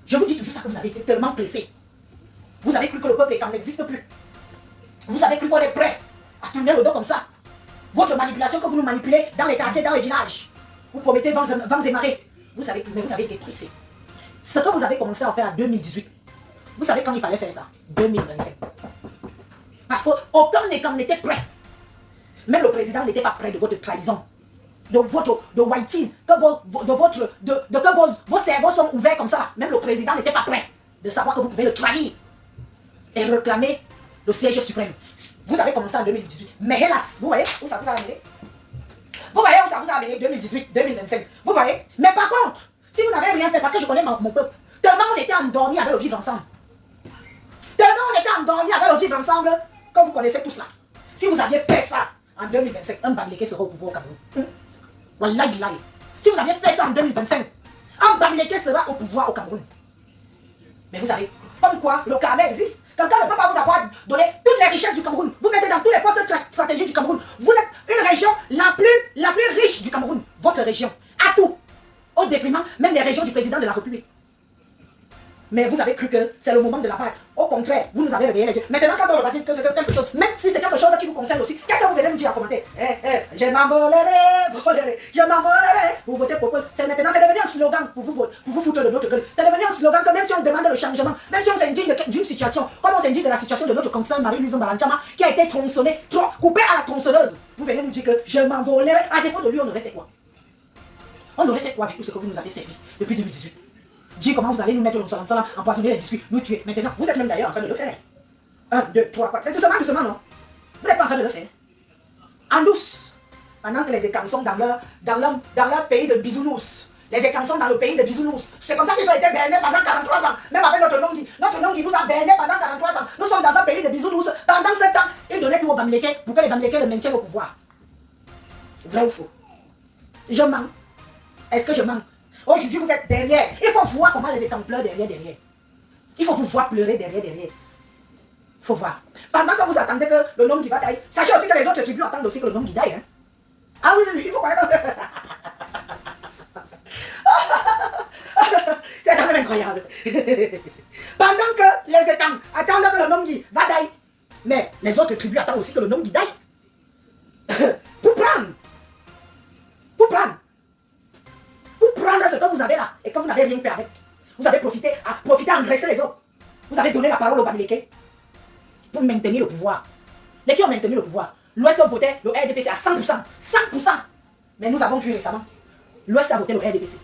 Je vous dis toujours ça que vous avez été tellement pressés. Vous avez cru que le peuple écan n'existe plus. Vous avez cru qu'on est prêt à tourner le dos comme ça. Votre manipulation que vous nous manipulez dans les quartiers, dans les villages. Vous promettez vents et marées. Vous avez cru, mais vous avez été pressés. Ce que vous avez commencé à faire en 2018, vous savez quand il fallait faire ça? 2025. Parce qu'aucun écan n'était prêt. Même le président n'était pas prêt de votre trahison. De whiteys, que vos cerveaux sont ouverts comme ça. Même le président n'était pas prêt de savoir que vous pouvez le trahir et réclamer le siège suprême. Vous avez commencé en 2018. Mais hélas, vous voyez où ça vous a amené? Vous voyez où ça vous a amené 2018, 2025. Vous voyez? Mais par contre, si vous n'avez rien fait, parce que je connais mon peuple, tellement on était endormis avec le vivre ensemble. Tellement on était endormis avec le vivre ensemble, que vous connaissez tout cela. Si vous aviez fait ça en 2025, un Bamileke sera au pouvoir au Cameroun. Wallahi billahi. Si vous aviez fait ça en 2025, un Bamileke sera au pouvoir au Cameroun. Mais vous savez, comme quoi le Cameroun existe. Quelqu'un ne peut pas vous avoir donné toutes les richesses du Cameroun. Vous mettez dans tous les postes stratégiques du Cameroun. Vous êtes une région la plus riche du Cameroun. Votre région. À tout. Au déprimant même des régions du président de la République. Mais vous avez cru que c'est le moment de la battre. Au contraire, vous nous avez réveillé les yeux. Maintenant, quand on va dire quelque chose, même si c'est quelque chose qui vous concerne aussi, qu'est-ce que vous venez nous dire à commenter? Je m'envolerai, je m'envolerai. Vous votez pour eux. C'est devenu un slogan pour vous foutre de notre gueule. C'est devenu un slogan que même si on demande le changement, même si on s'indigne d'une situation, comme on s'indigne de la situation de notre conseil Marie-Louise Mbalanchama, qui a été tronçonnée, coupée à la tronçonneuse, vous venez nous dire que je m'envolerai. À défaut de lui, on aurait fait quoi? On aurait fait quoi avec tout ce que vous nous avez servi depuis 2018? Dis comment vous allez nous mettre ensemble, empoisonner les biscuits, nous tuer. Maintenant, vous êtes même d'ailleurs en train de le faire. 1, 2, 3, 4. C'est doucement, non? Vous n'êtes pas en train de le faire. En douce. Pendant que les écans sont dans leur pays de bisounours. Les écrans sont dans le pays de bisounours. C'est comme ça qu'ils ont été bernés pendant 43 ans. Même avec notre Nongi. Notre Nongi nous a bernés pendant 43 ans. Nous sommes dans un pays de bisounours. Pendant 7 ans, ils donnaient tout aux Bamileke pour que les Bamileke le maintiennent au pouvoir. Vrai ou faux? Je mens. Est-ce que je mens? Aujourd'hui, vous êtes derrière. Il faut voir comment les étangs pleurent derrière. Il faut vous voir pleurer derrière. Il faut voir. Pendant que vous attendez que le nom qui va tailler, sachez aussi que les autres tribus attendent aussi que le nom qui taille. Hein? Ah oui, il faut connaître. C'est quand même incroyable. Pendant que les étangs attendent que le nom qui va tailler, mais les autres tribus attendent aussi que le nom qui taille. Pour prendre ce que vous avez là et que vous n'avez rien fait avec. Vous avez profité à engraisser les autres. Vous avez donné la parole aux Bamileke pour maintenir le pouvoir. Les qui ont maintenu le pouvoir. L'Ouest a voté le RDPC à 100%. 100%. Mais nous avons vu récemment. L'Ouest a voté le RDPC.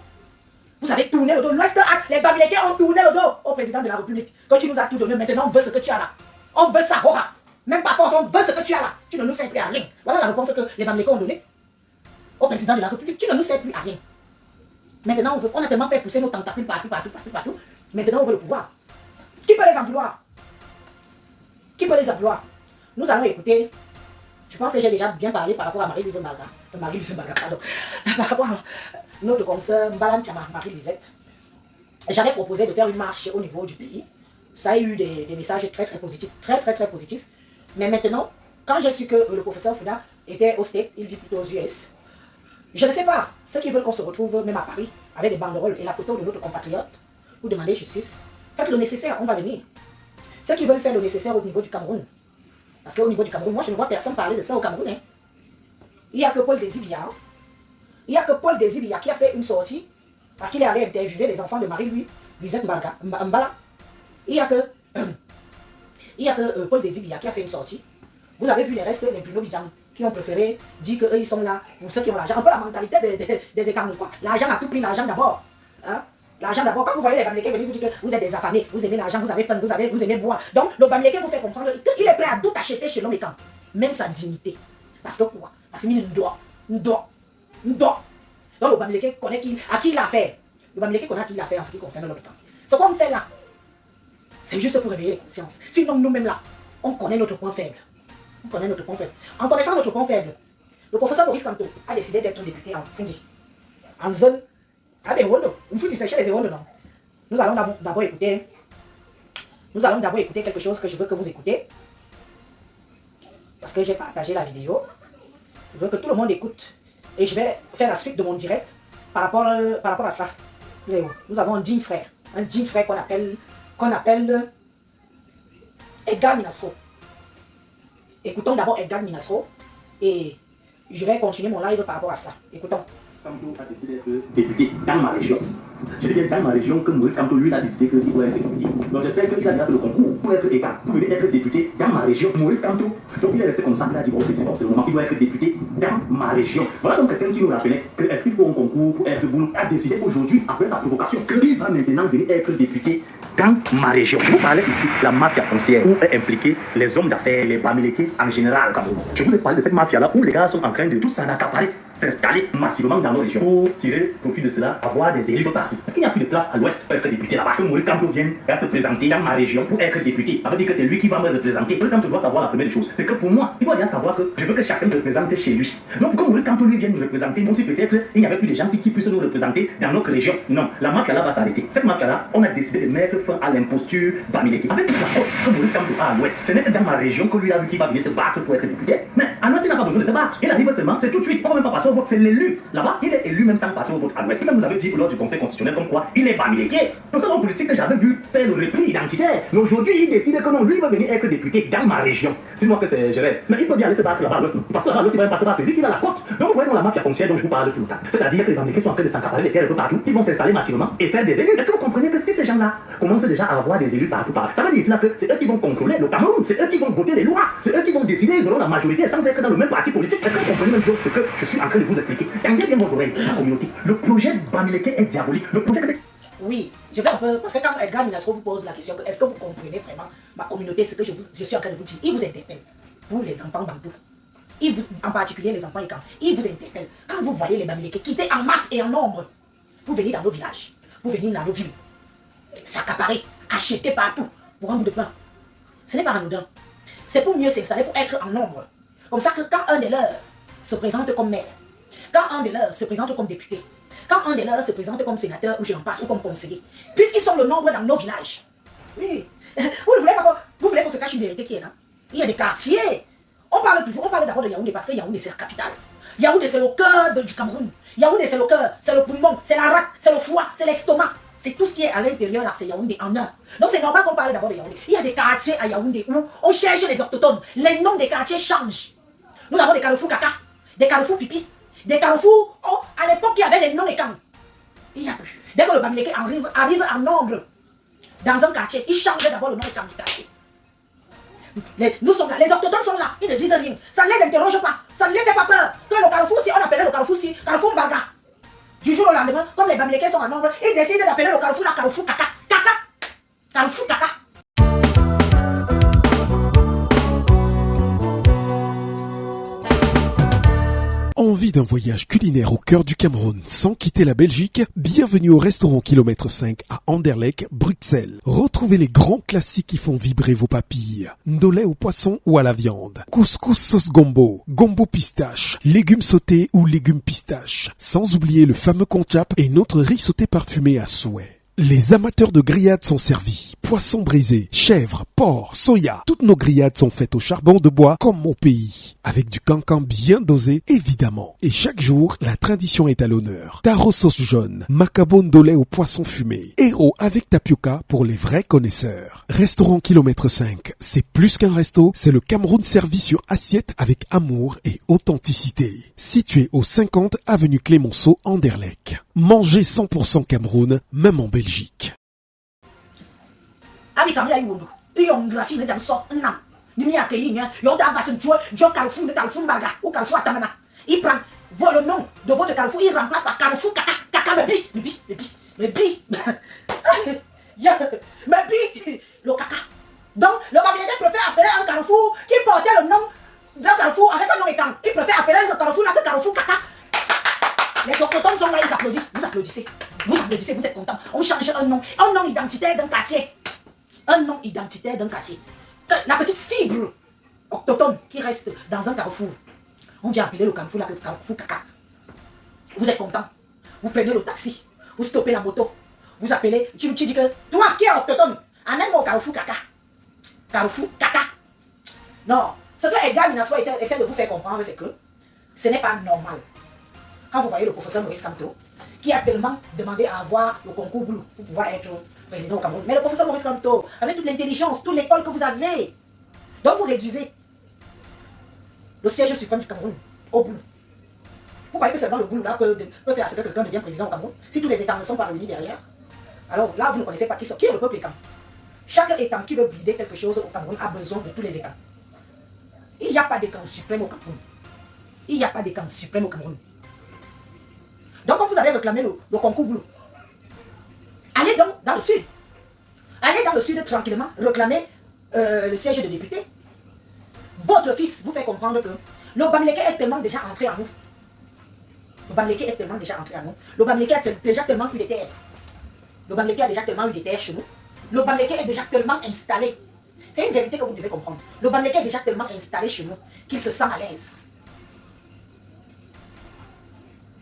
Vous avez tourné le dos. L'Ouest, les Bamileke ont tourné le dos au président de la République. Quand tu nous as tout donné, maintenant on veut ce que tu as là. On veut ça, Hora. Même par force, on veut ce que tu as là. Tu ne nous sers plus à rien. Voilà la réponse que les Bamileke ont donnée au président de la République. Tu ne nous sers plus à rien. Maintenant, on a tellement fait pousser nos tentacules partout. Maintenant, on veut le pouvoir. Qui peut les employer? Nous allons écouter. Je pense que j'ai déjà bien parlé par rapport à Marie-Louise Mbaga. Par rapport à notre consoeur Mbalan Tchama, Marie-Louisette. J'avais proposé de faire une marche au niveau du pays. Ça a eu des messages très positifs. Très positifs. Mais maintenant, quand j'ai su que le professeur Fouda était au States, il vit plutôt aux US. Je ne sais pas, ceux qui veulent qu'on se retrouve même à Paris, avec des banderoles et la photo de notre compatriote, pour demander justice, faites le nécessaire, on va venir. Ceux qui veulent faire le nécessaire au niveau du Cameroun, parce qu'au niveau du Cameroun, moi je ne vois personne parler de ça au Cameroun. Hein. Il n'y a que Paul Désibia. Il n'y a que Paul Désibia qui a fait une sortie, parce qu'il est allé interviewer les enfants de Marie-Louise Mbala. Il n'y a que Paul Désibia qui a fait une sortie. Vous avez vu les restes, les Bruno Bidjang, qui ont préféré dire qu'eux ils sont là pour ceux qui ont l'argent. Un peu la mentalité des écarts quoi. L'argent a tout pris, l'argent d'abord. Hein? L'argent d'abord. Quand vous voyez les Bamileke venir vous dire que vous êtes des affamés, vous aimez l'argent, vous avez faim, vous aimez boire. Donc le Bamileke vous fait comprendre qu'il est prêt à tout acheter chez l'homme et camp. Même sa dignité. Parce que quoi? Parce qu'il doit. Donc le Bamileke connaît à qui il a affaire. Le Bamileke connaît à qui il a affaire en ce qui concerne l'homme et camp. Ce qu'on fait là, c'est juste pour réveiller les consciences. Sinon nous-mêmes là, on connaît notre point faible. En connaissant notre point faible, le professeur Maurice Kamto a décidé d'être député en Fundi. En zone. Ah ben, on fout sécher les éwondo, non. Nous allons d'abord écouter quelque chose que je veux que vous écoutez. Parce que j'ai partagé la vidéo. Je veux que tout le monde écoute. Et je vais faire la suite de mon direct par rapport à ça. Nous avons un digne frère qu'on appelle Edgar Minasso. Écoutons d'abord Edgar Minasso et je vais continuer mon live par rapport à ça. Écoutons. Kamto a décidé d'être député dans ma région. Je dis bien dans ma région que Maurice Kamto lui a décidé qu'il doit être député. Donc j'espère qu'il a déjà fait le concours pour être état. Vous venez être député dans ma région. Maurice Kamto, donc il est resté comme ça, il a dit bon, c'est bon, c'est le moment, il doit être député dans ma région. Voilà donc quelqu'un qui nous rappelait que est-ce qu'il faut un concours pour être boulot, a décidé aujourd'hui, après sa provocation, qu'il va maintenant venir être député dans ma région. Vous parlez ici de la mafia foncière où est impliqué les hommes d'affaires, les Bamileke en général. Je vous ai parlé de cette mafia-là où les gars sont en train de tout s'en accaparer, s'installer massivement dans nos régions pour tirer profit de cela, avoir des élus de partout. Est-ce qu'il n'y a plus de place à l'ouest pour être député là-bas? Que Maurice Kamto vienne se présenter dans ma région pour être député. Ça veut dire que c'est lui qui va me représenter. Maurice Kamto doit savoir la première chose. C'est que pour moi, il doit bien savoir que je veux que chacun se représente chez lui. Donc comme Maurice Kamto lui vienne nous représenter, même si peut-être il n'y avait plus de gens qui puissent nous représenter dans notre région. Non, la mafia là va s'arrêter. Cette mafia là, on a décidé de mettre fin à l'imposture Bamileke. Avec toute la côte que Maurice Kamto a à l'ouest, ce n'est que dans ma région que lui a vu qu'il va venir se battre pour être député. Mais à l'ouest, il n'a pas besoin de se battre. Il arrive seulement, c'est tout de suite, on ne va même pas passer au vote, c'est l'élu. Là-bas, il est élu même sans passer au vote à l'ouest. Il nous avait dit lors du conseil constitutionnel comme quoi il est Bamileke. Nous sommes en politique que j'avais vu faire le repli identitaire. Mais aujourd'hui, il décide que non, lui va venir être député dans ma région. Dis-moi que c'est je rêve. Mais il peut bien aller se battre là-bas à l'ouest. Parce que là-bas, l'ouest, il va même pas se battre. Il a la côte. Donc vous voyez dans la mafia foncière dont je vous parle tout le temps. C'est-à-dire que les Bamileke sont en train de s'accaparer les terres un peu partout. Ils vont s'installer massivement et faire des élus. Est-ce que vous comprenez que si ces gens-là commencent déjà à avoir des élus partout, ça veut dire cela que c'est eux qui vont contrôler le Cameroun. C'est eux qui vont voter les lois. C'est eux qui vont décider. Ils auront la majorité sans être dans le même parti politique. Est-ce que vous comprenez même chose que je suis en train de vous expliquer? Tendez bien vos oreilles, la communauté. Le projet Bamileke est diabolique. Le projet que c'est... Oui, je vais un peu, parce que quand Edgar Minasso vous pose la question, est-ce que vous comprenez vraiment ma communauté, ce que je suis en train de vous dire, il vous interpelle, vous les enfants bambous, en particulier les enfants écans, il vous interpelle. Quand vous voyez les Bamileke quitter en masse et en nombre pour venir dans nos villages, pour venir dans nos villes, s'accaparer, acheter partout pour un bout de pain. Ce n'est pas anodin. C'est pour mieux s'installer, pour être en nombre. Comme ça que quand un des leurs se présente comme maire, quand un des leurs se présente comme député, quand un des leurs se présente comme sénateur ou j'en passe ou comme conseiller, puisqu'ils sont le nombre dans nos villages. Oui. Vous voulez qu'on se cache une vérité qui est là? Il y a des quartiers. On parle d'abord de Yaoundé parce que Yaoundé c'est la capitale. Yaoundé c'est le cœur du Cameroun. Yaoundé c'est le cœur, c'est le poumon, c'est la rate, c'est le foie, c'est l'estomac. C'est tout ce qui est à l'intérieur là, c'est Yaoundé en un. Donc c'est normal qu'on parle d'abord de Yaoundé. Il y a des quartiers à Yaoundé où on cherche les autochtones. Les noms des quartiers changent. Nous avons des carrefours caca, des carrefours pipi, des carrefours, à l'époque il y avait des noms et camps. Il n'y a plus. Dès que le Bamileke arrive en nombre dans un quartier, il change d'abord le nom et camp du quartier. Nous sommes là, les autochtones sont là, ils ne disent rien. Ça ne les interroge pas, ça ne les fait pas peur. Que le carrefour, si on appelait le carrefour, si, carrefour Mbaga. Du jour au lendemain, comme les Bamileke sont en nombre, ils décident d'appeler le carrefour la carrefour caca. Caca. Carrefour caca. Envie d'un voyage culinaire au cœur du Cameroun sans quitter la Belgique? Bienvenue au restaurant Kilomètre 5 à Anderlecht, Bruxelles. Retrouvez les grands classiques qui font vibrer vos papilles. Ndolé au poisson ou à la viande. Couscous sauce gombo, gombo pistache, légumes sautés ou légumes pistache. Sans oublier le fameux konchap et notre riz sauté parfumé à souhait. Les amateurs de grillades sont servis. Poissons brisés, chèvres, porc, soya. Toutes nos grillades sont faites au charbon de bois comme au pays. Avec du cancan bien dosé, évidemment. Et chaque jour, la tradition est à l'honneur. Taro sauce jaune, macabo ndolé au poisson fumé. Héros avec tapioca pour les vrais connaisseurs. Restaurant Kilomètre 5, c'est plus qu'un resto, c'est le Cameroun servi sur assiette avec amour et authenticité. Situé au 50 avenue Clémenceau, Anderlecht. Mangez 100% Cameroun, même en Belgique. Ami Kamia Iwondo, Iyon Grafi ne Jamso, Nam, Nimi Akeyin, Yoda Vassen Joe Carrefour de Carrefour Marga ou Carrefour Atamana. Il prend le nom de votre Carrefour, il remplace par Carrefour Kaka, Kaka Mebi, le Kaka. Donc, le Bamileke préfère appeler un Carrefour qui portait le nom d'un Carrefour avec un nom étant. Il préfère appeler ce Carrefour là que Carrefour Kaka. Les autochtones sont là, ils applaudissent. Vous applaudissez. Vous applaudissez, vous êtes contents. On change un nom identitaire d'un quartier. Un nom identitaire d'un quartier. La petite fibre autochtone qui reste dans un carrefour. On vient appeler le carrefour là, le carrefour caca. Vous êtes contents. Vous prenez le taxi. Vous stoppez la moto. Vous appelez. Tu dis que toi qui es autochtone, amène-moi au carrefour caca. Carrefour caca. Non. Ce que Edgar Minasso essaie de vous faire comprendre, c'est que ce n'est pas normal. Quand vous voyez le professeur Maurice Kamto, qui a tellement demandé à avoir le concours Boulou pour pouvoir être président au Cameroun. Mais le professeur Maurice Kamto, avec toute l'intelligence, toute l'école que vous avez, donc vous réduisez le siège suprême du Cameroun au Boulou. Vous croyez que seulement le Boulou là peut faire ce que quelqu'un devient président au Cameroun? Si tous les États ne sont pas réunis derrière, alors là vous ne connaissez pas qui est le peuple étam. Chaque État qui veut brider quelque chose au Cameroun a besoin de tous les États. Il n'y a pas d'état suprême au Cameroun. Il n'y a pas d'état suprême au Cameroun. Donc, quand vous avez réclamé le concours Boulou, allez donc dans le sud. Allez dans le sud tranquillement, réclamer le siège de député. Votre fils vous fait comprendre que le Bamileke est tellement déjà entré en nous. Le Bamileke est tellement déjà entré en nous. Le Bamileke a déjà tellement eu des terres. Le Bamileke a déjà tellement eu des terres chez nous. Le Bamileke est déjà tellement installé. C'est une vérité que vous devez comprendre. Le Bamileke est déjà tellement installé chez nous qu'il se sent à l'aise.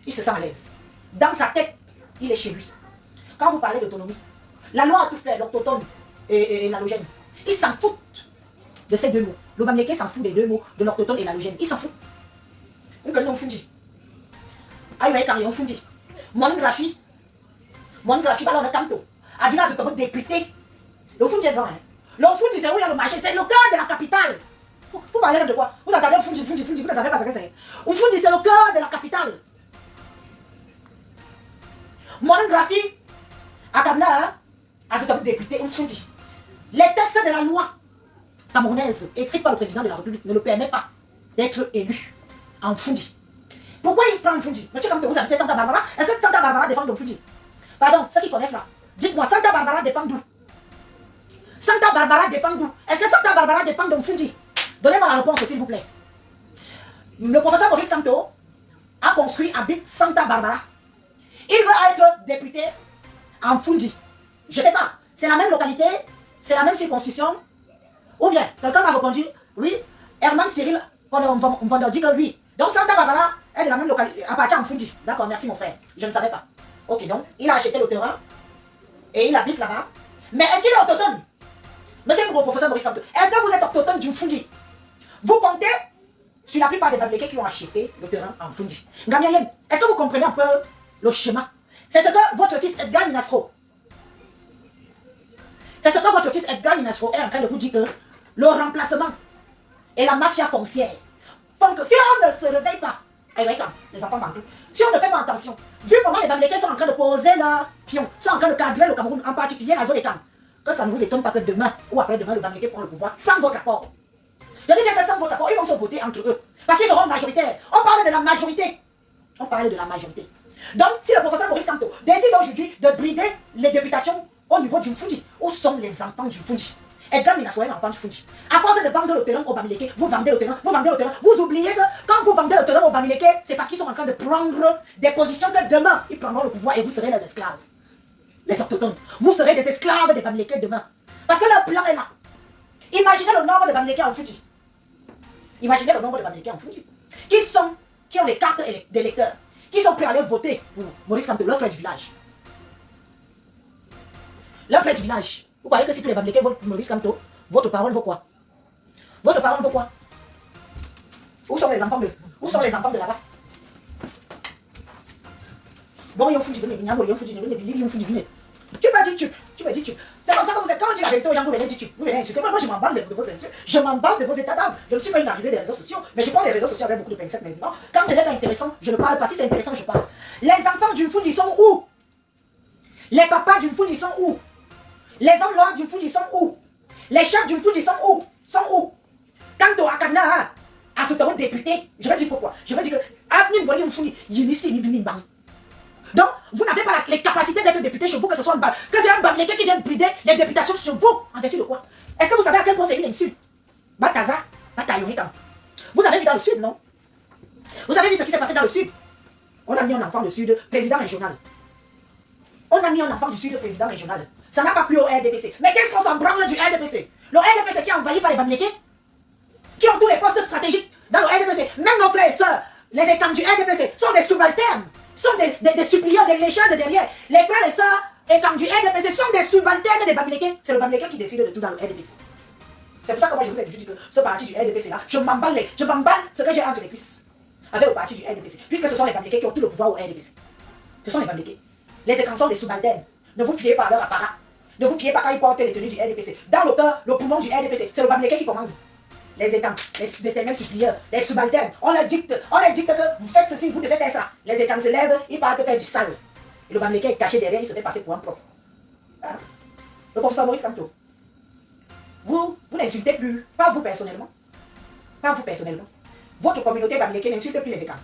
Il se sent à l'aise. Dans sa tête, il est chez lui. Quand vous parlez d'autonomie, la loi a tout fait, l'autochtone et l'allogène. Ils s'en foutent de ces deux mots. Le Bamileke s'en fout des deux mots, de l'autochtone et l'allogène. Ils s'en foutent. On gagne un fundi. Aïe, quand il y a un fundi. Mon graphie, ballon de canto. Adina, c'est comme député. Le fundi est grand. Hein. Le fundi, c'est où il y a le marché. C'est le cœur de la capitale. Vous parlez de quoi? Vous entendez un fundi, vous ne savez pas ce que c'est. Un fundi, c'est le cœur de la capitale. Mon graphie, à Kamna, à ce député, on dit. Les textes de la loi camerounaise, écrits par le président de la République, ne le permettent pas d'être élu en Fundi. Pourquoi il prend Fundi? Monsieur, quand vous habitez Santa Barbara, est-ce que Santa Barbara dépend de Fundi? Pardon, ceux qui connaissent là, dites-moi, Santa Barbara dépend d'où? Santa Barbara dépend d'où? Est-ce que Santa Barbara dépend de Fundi? Donnez-moi la réponse, s'il vous plaît. Le professeur Maurice Kamto a construit à Bit Santa Barbara. Il veut être député en Fundi. Je ne sais pas. C'est la même localité, c'est la même circonscription. Ou bien, quelqu'un m'a répondu, oui, Herman Cyril, on va leur dire que oui. Donc Santa Barbara est de la même localité, appartient en Fundi. D'accord, merci mon frère. Je ne savais pas. Ok, donc, il a acheté le terrain et il habite là-bas. Mais est-ce qu'il est autochtone? Monsieur le professeur Maurice Kamto, est-ce que vous êtes autochtone du Fundi? Vous comptez sur la plupart des Bamileke qui ont acheté le terrain en Fundi. Gamiayen, est-ce que vous comprenez un peu le schéma? C'est ce que votre fils Edgar Minasro, est en train de vous dire que le remplacement et la mafia foncière font que si on ne se réveille pas, les enfants partout, si on ne fait pas attention, vu comment les Bamileke sont en train de poser leurs pions, sont en train de cadrer le Cameroun, en particulier la zone des camps, que ça ne vous étonne pas que demain ou après-demain, le Bamileke prend le pouvoir sans votre accord. Je dis bien que sans votre accord, ils vont se voter entre eux. Parce qu'ils seront majoritaires. On parle de la majorité. Donc, si le professeur Maurice Kamto décide aujourd'hui de brider les députations au niveau du Fundi, où sont les enfants du Fundi? Edgar Minasro est un enfant du Fundi. À force de vendre le terrain au Bamileke, vous vendez le terrain, vous oubliez que quand vous vendez le terrain au Bamileke, c'est parce qu'ils sont en train de prendre des positions que demain, ils prendront le pouvoir et vous serez les esclaves. Les autochtones, vous serez des esclaves des Bamileke demain. Parce que leur plan est là. Imaginez le nombre de Bamileke en Fundi. Qui ont les cartes d'électeurs, qui sont prêts à aller voter pour Maurice Kamto, leur frère du village. Vous croyez que si tous les Bamileke votent pour Maurice Kamto, votre parole vaut quoi? Où sont les enfants de là-bas? Bon, ils ont foutu, tu peux dire tu. C'est comme ça que vous êtes. Quand on dit la vérité aux gens, vous venez dire tu. Vous venez insulter. Moi, je m'en balle de vos insultes. Je m'en balle de vos états d'âme. Je ne suis pas une arrivée des réseaux sociaux, mais je prends les réseaux sociaux avec beaucoup de pincettes maintenant. Quand ce n'est pas intéressant, je ne parle pas. Si c'est intéressant, je parle. Les enfants d'une Fundi sont où? Les papas d'une Fundi sont où? Les hommes noirs d'une Fundi sont où? Les chefs d'une Fundi sont où? Quand à Akana, à ce terrain député, je vais dire quoi? Je vais dire que Abnin Boli Fundi, Yinisi Nibinimbang. Donc, vous n'avez pas les capacités d'être député chez vous, que ce soit que c'est un Bamileke qui vient brider les députations chez vous. En vertu de quoi? Est-ce que vous savez à quel point c'est une insulte? Bataza, Batayoritam. Vous avez vu dans le sud, non? Vous avez vu ce qui s'est passé dans le sud? On a mis un enfant du sud, président régional. Ça n'a pas plu au RDPC. Mais qu'est-ce qu'on s'en branle du RDPC? Le RDPC qui est envahi par les Bamileke, qui ont tous les postes stratégiques dans le RDPC. Même nos frères et sœurs, les écans du RDPC, sont des subalternes. Sont des suppliants, des légendes de derrière. Les frères et sœurs étant du RDPC sont des subalternes des Bamileke. C'est le Bamileke qui décide de tout dans le RDPC. C'est pour ça que moi je vous ai dit que ce parti du RDPC là, je m'emballe ce que j'ai entre les cuisses avec le parti du RDPC. Puisque ce sont les Bamileke qui ont tout le pouvoir au RDPC. Ce sont les Bamileke. Les écrans sont des subalternes. Ne vous fiez pas à leur apparat. Ne vous fiez pas quand ils portent les tenues du RDPC. Dans le cœur, le poumon du RDPC, c'est le Bamileke qui commande. Les étangs, les éternels supplieurs, les subalternes, on leur dicte que vous faites ceci, vous devez faire ça. Les étangs se lèvent, ils partent faire du sale. Et le Bamileke est caché derrière, il se fait passer pour un propre. Hein? Le professeur Maurice Kamto, vous n'insultez plus, pas vous personnellement. Votre communauté Bamileke n'insulte plus les étangs.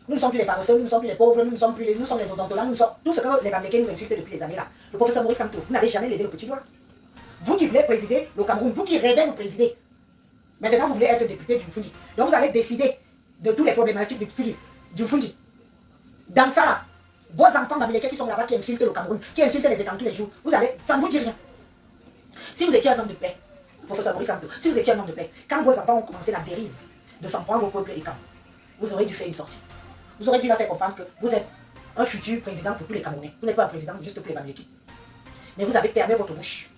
Nous ne sommes plus les paresseux, nous ne sommes plus les pauvres, nous sommes les odontolants, nous sommes tout ce que les Bamileke nous insultent depuis des années là. Le professeur Maurice Kamto, vous n'avez jamais levé le petit doigt. Vous qui voulez présider le Cameroun, vous qui rêvez vous présider. Maintenant, vous voulez être député du Fundi. Donc, vous allez décider de toutes les problématiques du Fundi. Dans ça, là, vos enfants Bamileke qui sont là-bas, qui insultent le Cameroun, qui insultent les étangs tous les jours, ça ne vous dit rien. Si vous étiez un homme de paix, professeur Maurice Kamto, si vous étiez un homme de paix, quand vos enfants ont commencé la dérive de s'en prendre au peuple et camp, vous aurez dû faire une sortie. Vous aurez dû leur faire comprendre que vous êtes un futur président pour tous les Camerounais. Vous n'êtes pas un président juste pour les Bamileke. Mais vous avez fermé votre bouche.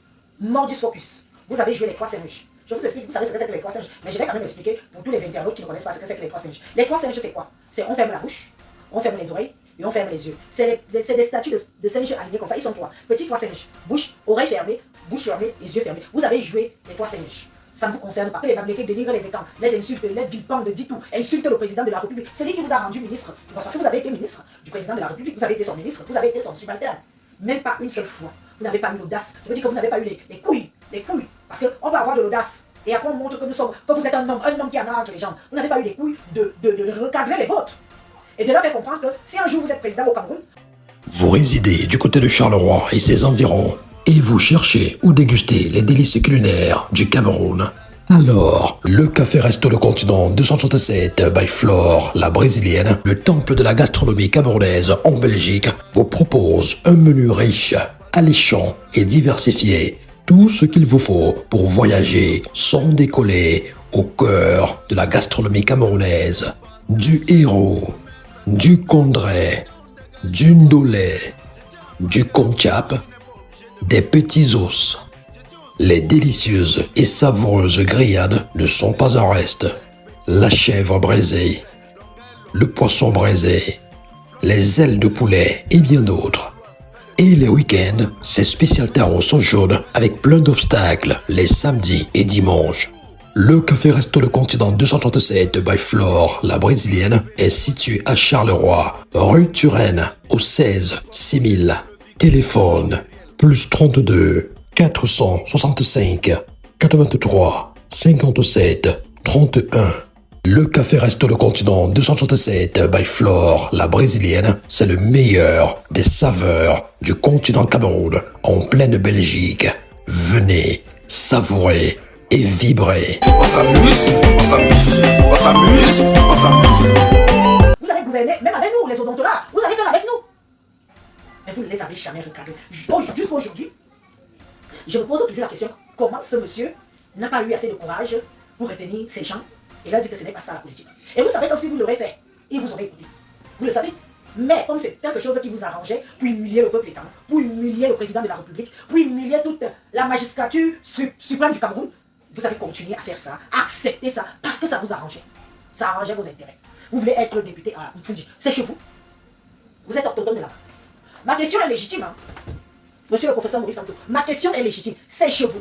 Mordus focus. Vous avez joué les trois singes. Je vous explique, vous savez ce que c'est que les trois singes. Mais je vais quand même expliquer pour tous les internautes qui ne connaissent pas ce que c'est que les trois singes. Les trois singes, c'est quoi? C'est on ferme la bouche, on ferme les oreilles et on ferme les yeux. C'est des statues de singes alignés comme ça. Ils sont trois. Petits trois singes. Bouche, oreille fermée, bouche fermée et yeux fermés. Vous avez joué les trois singes. Ça ne vous concerne pas. Que les Bamileke dénigrent les écans, les insultent, les vilipendent, dit tout. Insultent le président de la République. Celui qui vous a rendu ministre. Parce que vous avez été ministre du président de la République. Vous avez été son ministre. Vous avez été son subalterne. Même pas une seule fois. Vous n'avez pas eu l'audace. Je veux dire que vous n'avez pas eu les couilles. Parce qu'on peut avoir de l'audace. Et après on montre que vous êtes un homme qui en a entre les jambes. Vous n'avez pas eu les couilles de recadrer les votes. Et de leur faire comprendre que si un jour vous êtes président au Cameroun, Vous résidez du côté de Charleroi et ses environs, et vous cherchez ou dégustez les délices culinaires du Cameroun. Alors, le Café Resto Le Continent 237 by Flore, la brésilienne, le temple de la gastronomie camerounaise en Belgique, vous propose un menu riche, alléchant et diversifié. Tout ce qu'il vous faut pour voyager sans décoller au cœur de la gastronomie camerounaise. Du héros, du condré, du ndolé, du conchap, des petits os. Les délicieuses et savoureuses grillades ne sont pas en reste. La chèvre braisée, le poisson braisé, les ailes de poulet et bien d'autres. Et les week-ends, ces spécialités sont chaudes avec plein d'obstacles les samedis et dimanches. Le Café Resto Le Continent 237 by Flore, la brésilienne, est situé à Charleroi, rue Turenne, au 16 6000. Téléphone, plus 32 465 83 57 31. Le Café Resto Le Continent 237 by Flore, la brésilienne, c'est le meilleur des saveurs du continent Cameroun, en pleine Belgique. Venez savourer et vibrer. On s'amuse, on s'amuse, on s'amuse, on s'amuse. Vous allez gouverner, même avec nous, les odontologues, vous allez faire avec nous. Mais vous ne les avez jamais regardés. Jusqu'à aujourd'hui, je me pose toujours la question, comment ce monsieur n'a pas eu assez de courage pour retenir ces gens et leur dire que ce n'est pas ça la politique. Et vous savez, comme si vous l'aurez fait, il vous aurait écouté. Vous le savez. Mais comme c'est quelque chose qui vous arrangeait pour humilier le peuple état, pour humilier le président de la République, pour humilier toute la magistrature suprême du Cameroun, vous avez continué à faire ça, à accepter ça, parce que ça vous arrangeait. Ça arrangeait vos intérêts. Vous voulez être le député à Mfundi. C'est chez vous. Vous êtes autochtone de là-bas. Ma question est légitime, hein. Monsieur le professeur Maurice Kamto, ma question est légitime. C'est chez vous.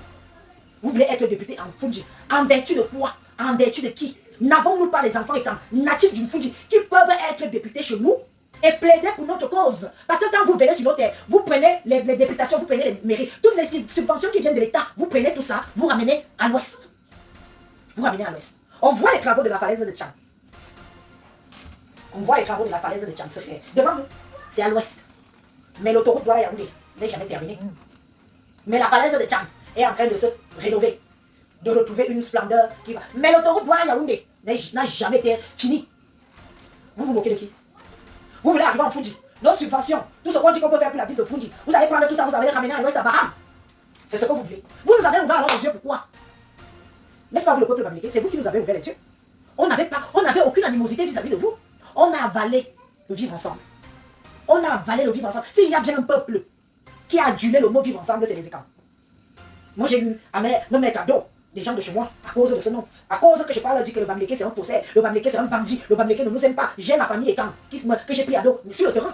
Vous voulez être le député en Mfundi. En vertu de quoi? En vertu de qui? N'avons-nous pas les enfants étant natifs du Mfundi qui peuvent être députés chez nous et plaider pour notre cause? Parce que quand vous venez sur nos terres, vous prenez les députations, vous prenez les mairies, toutes les subventions qui viennent de l'État, vous prenez tout ça, vous ramenez à l'ouest. Vous ramenez à l'ouest. On voit les travaux de la falaise de Tchang. On voit les travaux de la falaise de Tchang se faire. Devant nous, c'est à l'ouest. Mais l'autoroute doit Yaoundé n'est jamais terminée. Mais la falaise de Tchang est en train de se rénover, de retrouver une splendeur qui va. Mais l'autoroute Douala Yaoundé n'a jamais été finie. Vous vous moquez de qui? Vous voulez arriver en Fundi. Nos subventions, tout ce qu'on dit qu'on peut faire pour la ville de Fundi, vous allez prendre tout ça, vous allez les ramener à l'ouest à Baham. C'est ce que vous voulez. Vous nous avez ouvert alors les yeux, pourquoi? N'est-ce pas vous le peuple bamileke? C'est vous qui nous avez ouvert les yeux. On n'avait aucune animosité vis-à-vis de vous. On a avalé le vivre ensemble. On a avalé le vivre ensemble. S'il y a bien un peuple qui a adulé le mot vivre ensemble, c'est les Écans. Moi j'ai eu à mes cadeaux des gens de chez moi à cause de ce nom. À cause que je parle dit que le Bamileke c'est un faussaire, le Bamileke c'est un bandit, le Bamileke ne nous aime pas. J'ai ma famille Écan que j'ai pris à dos, mais sur le terrain.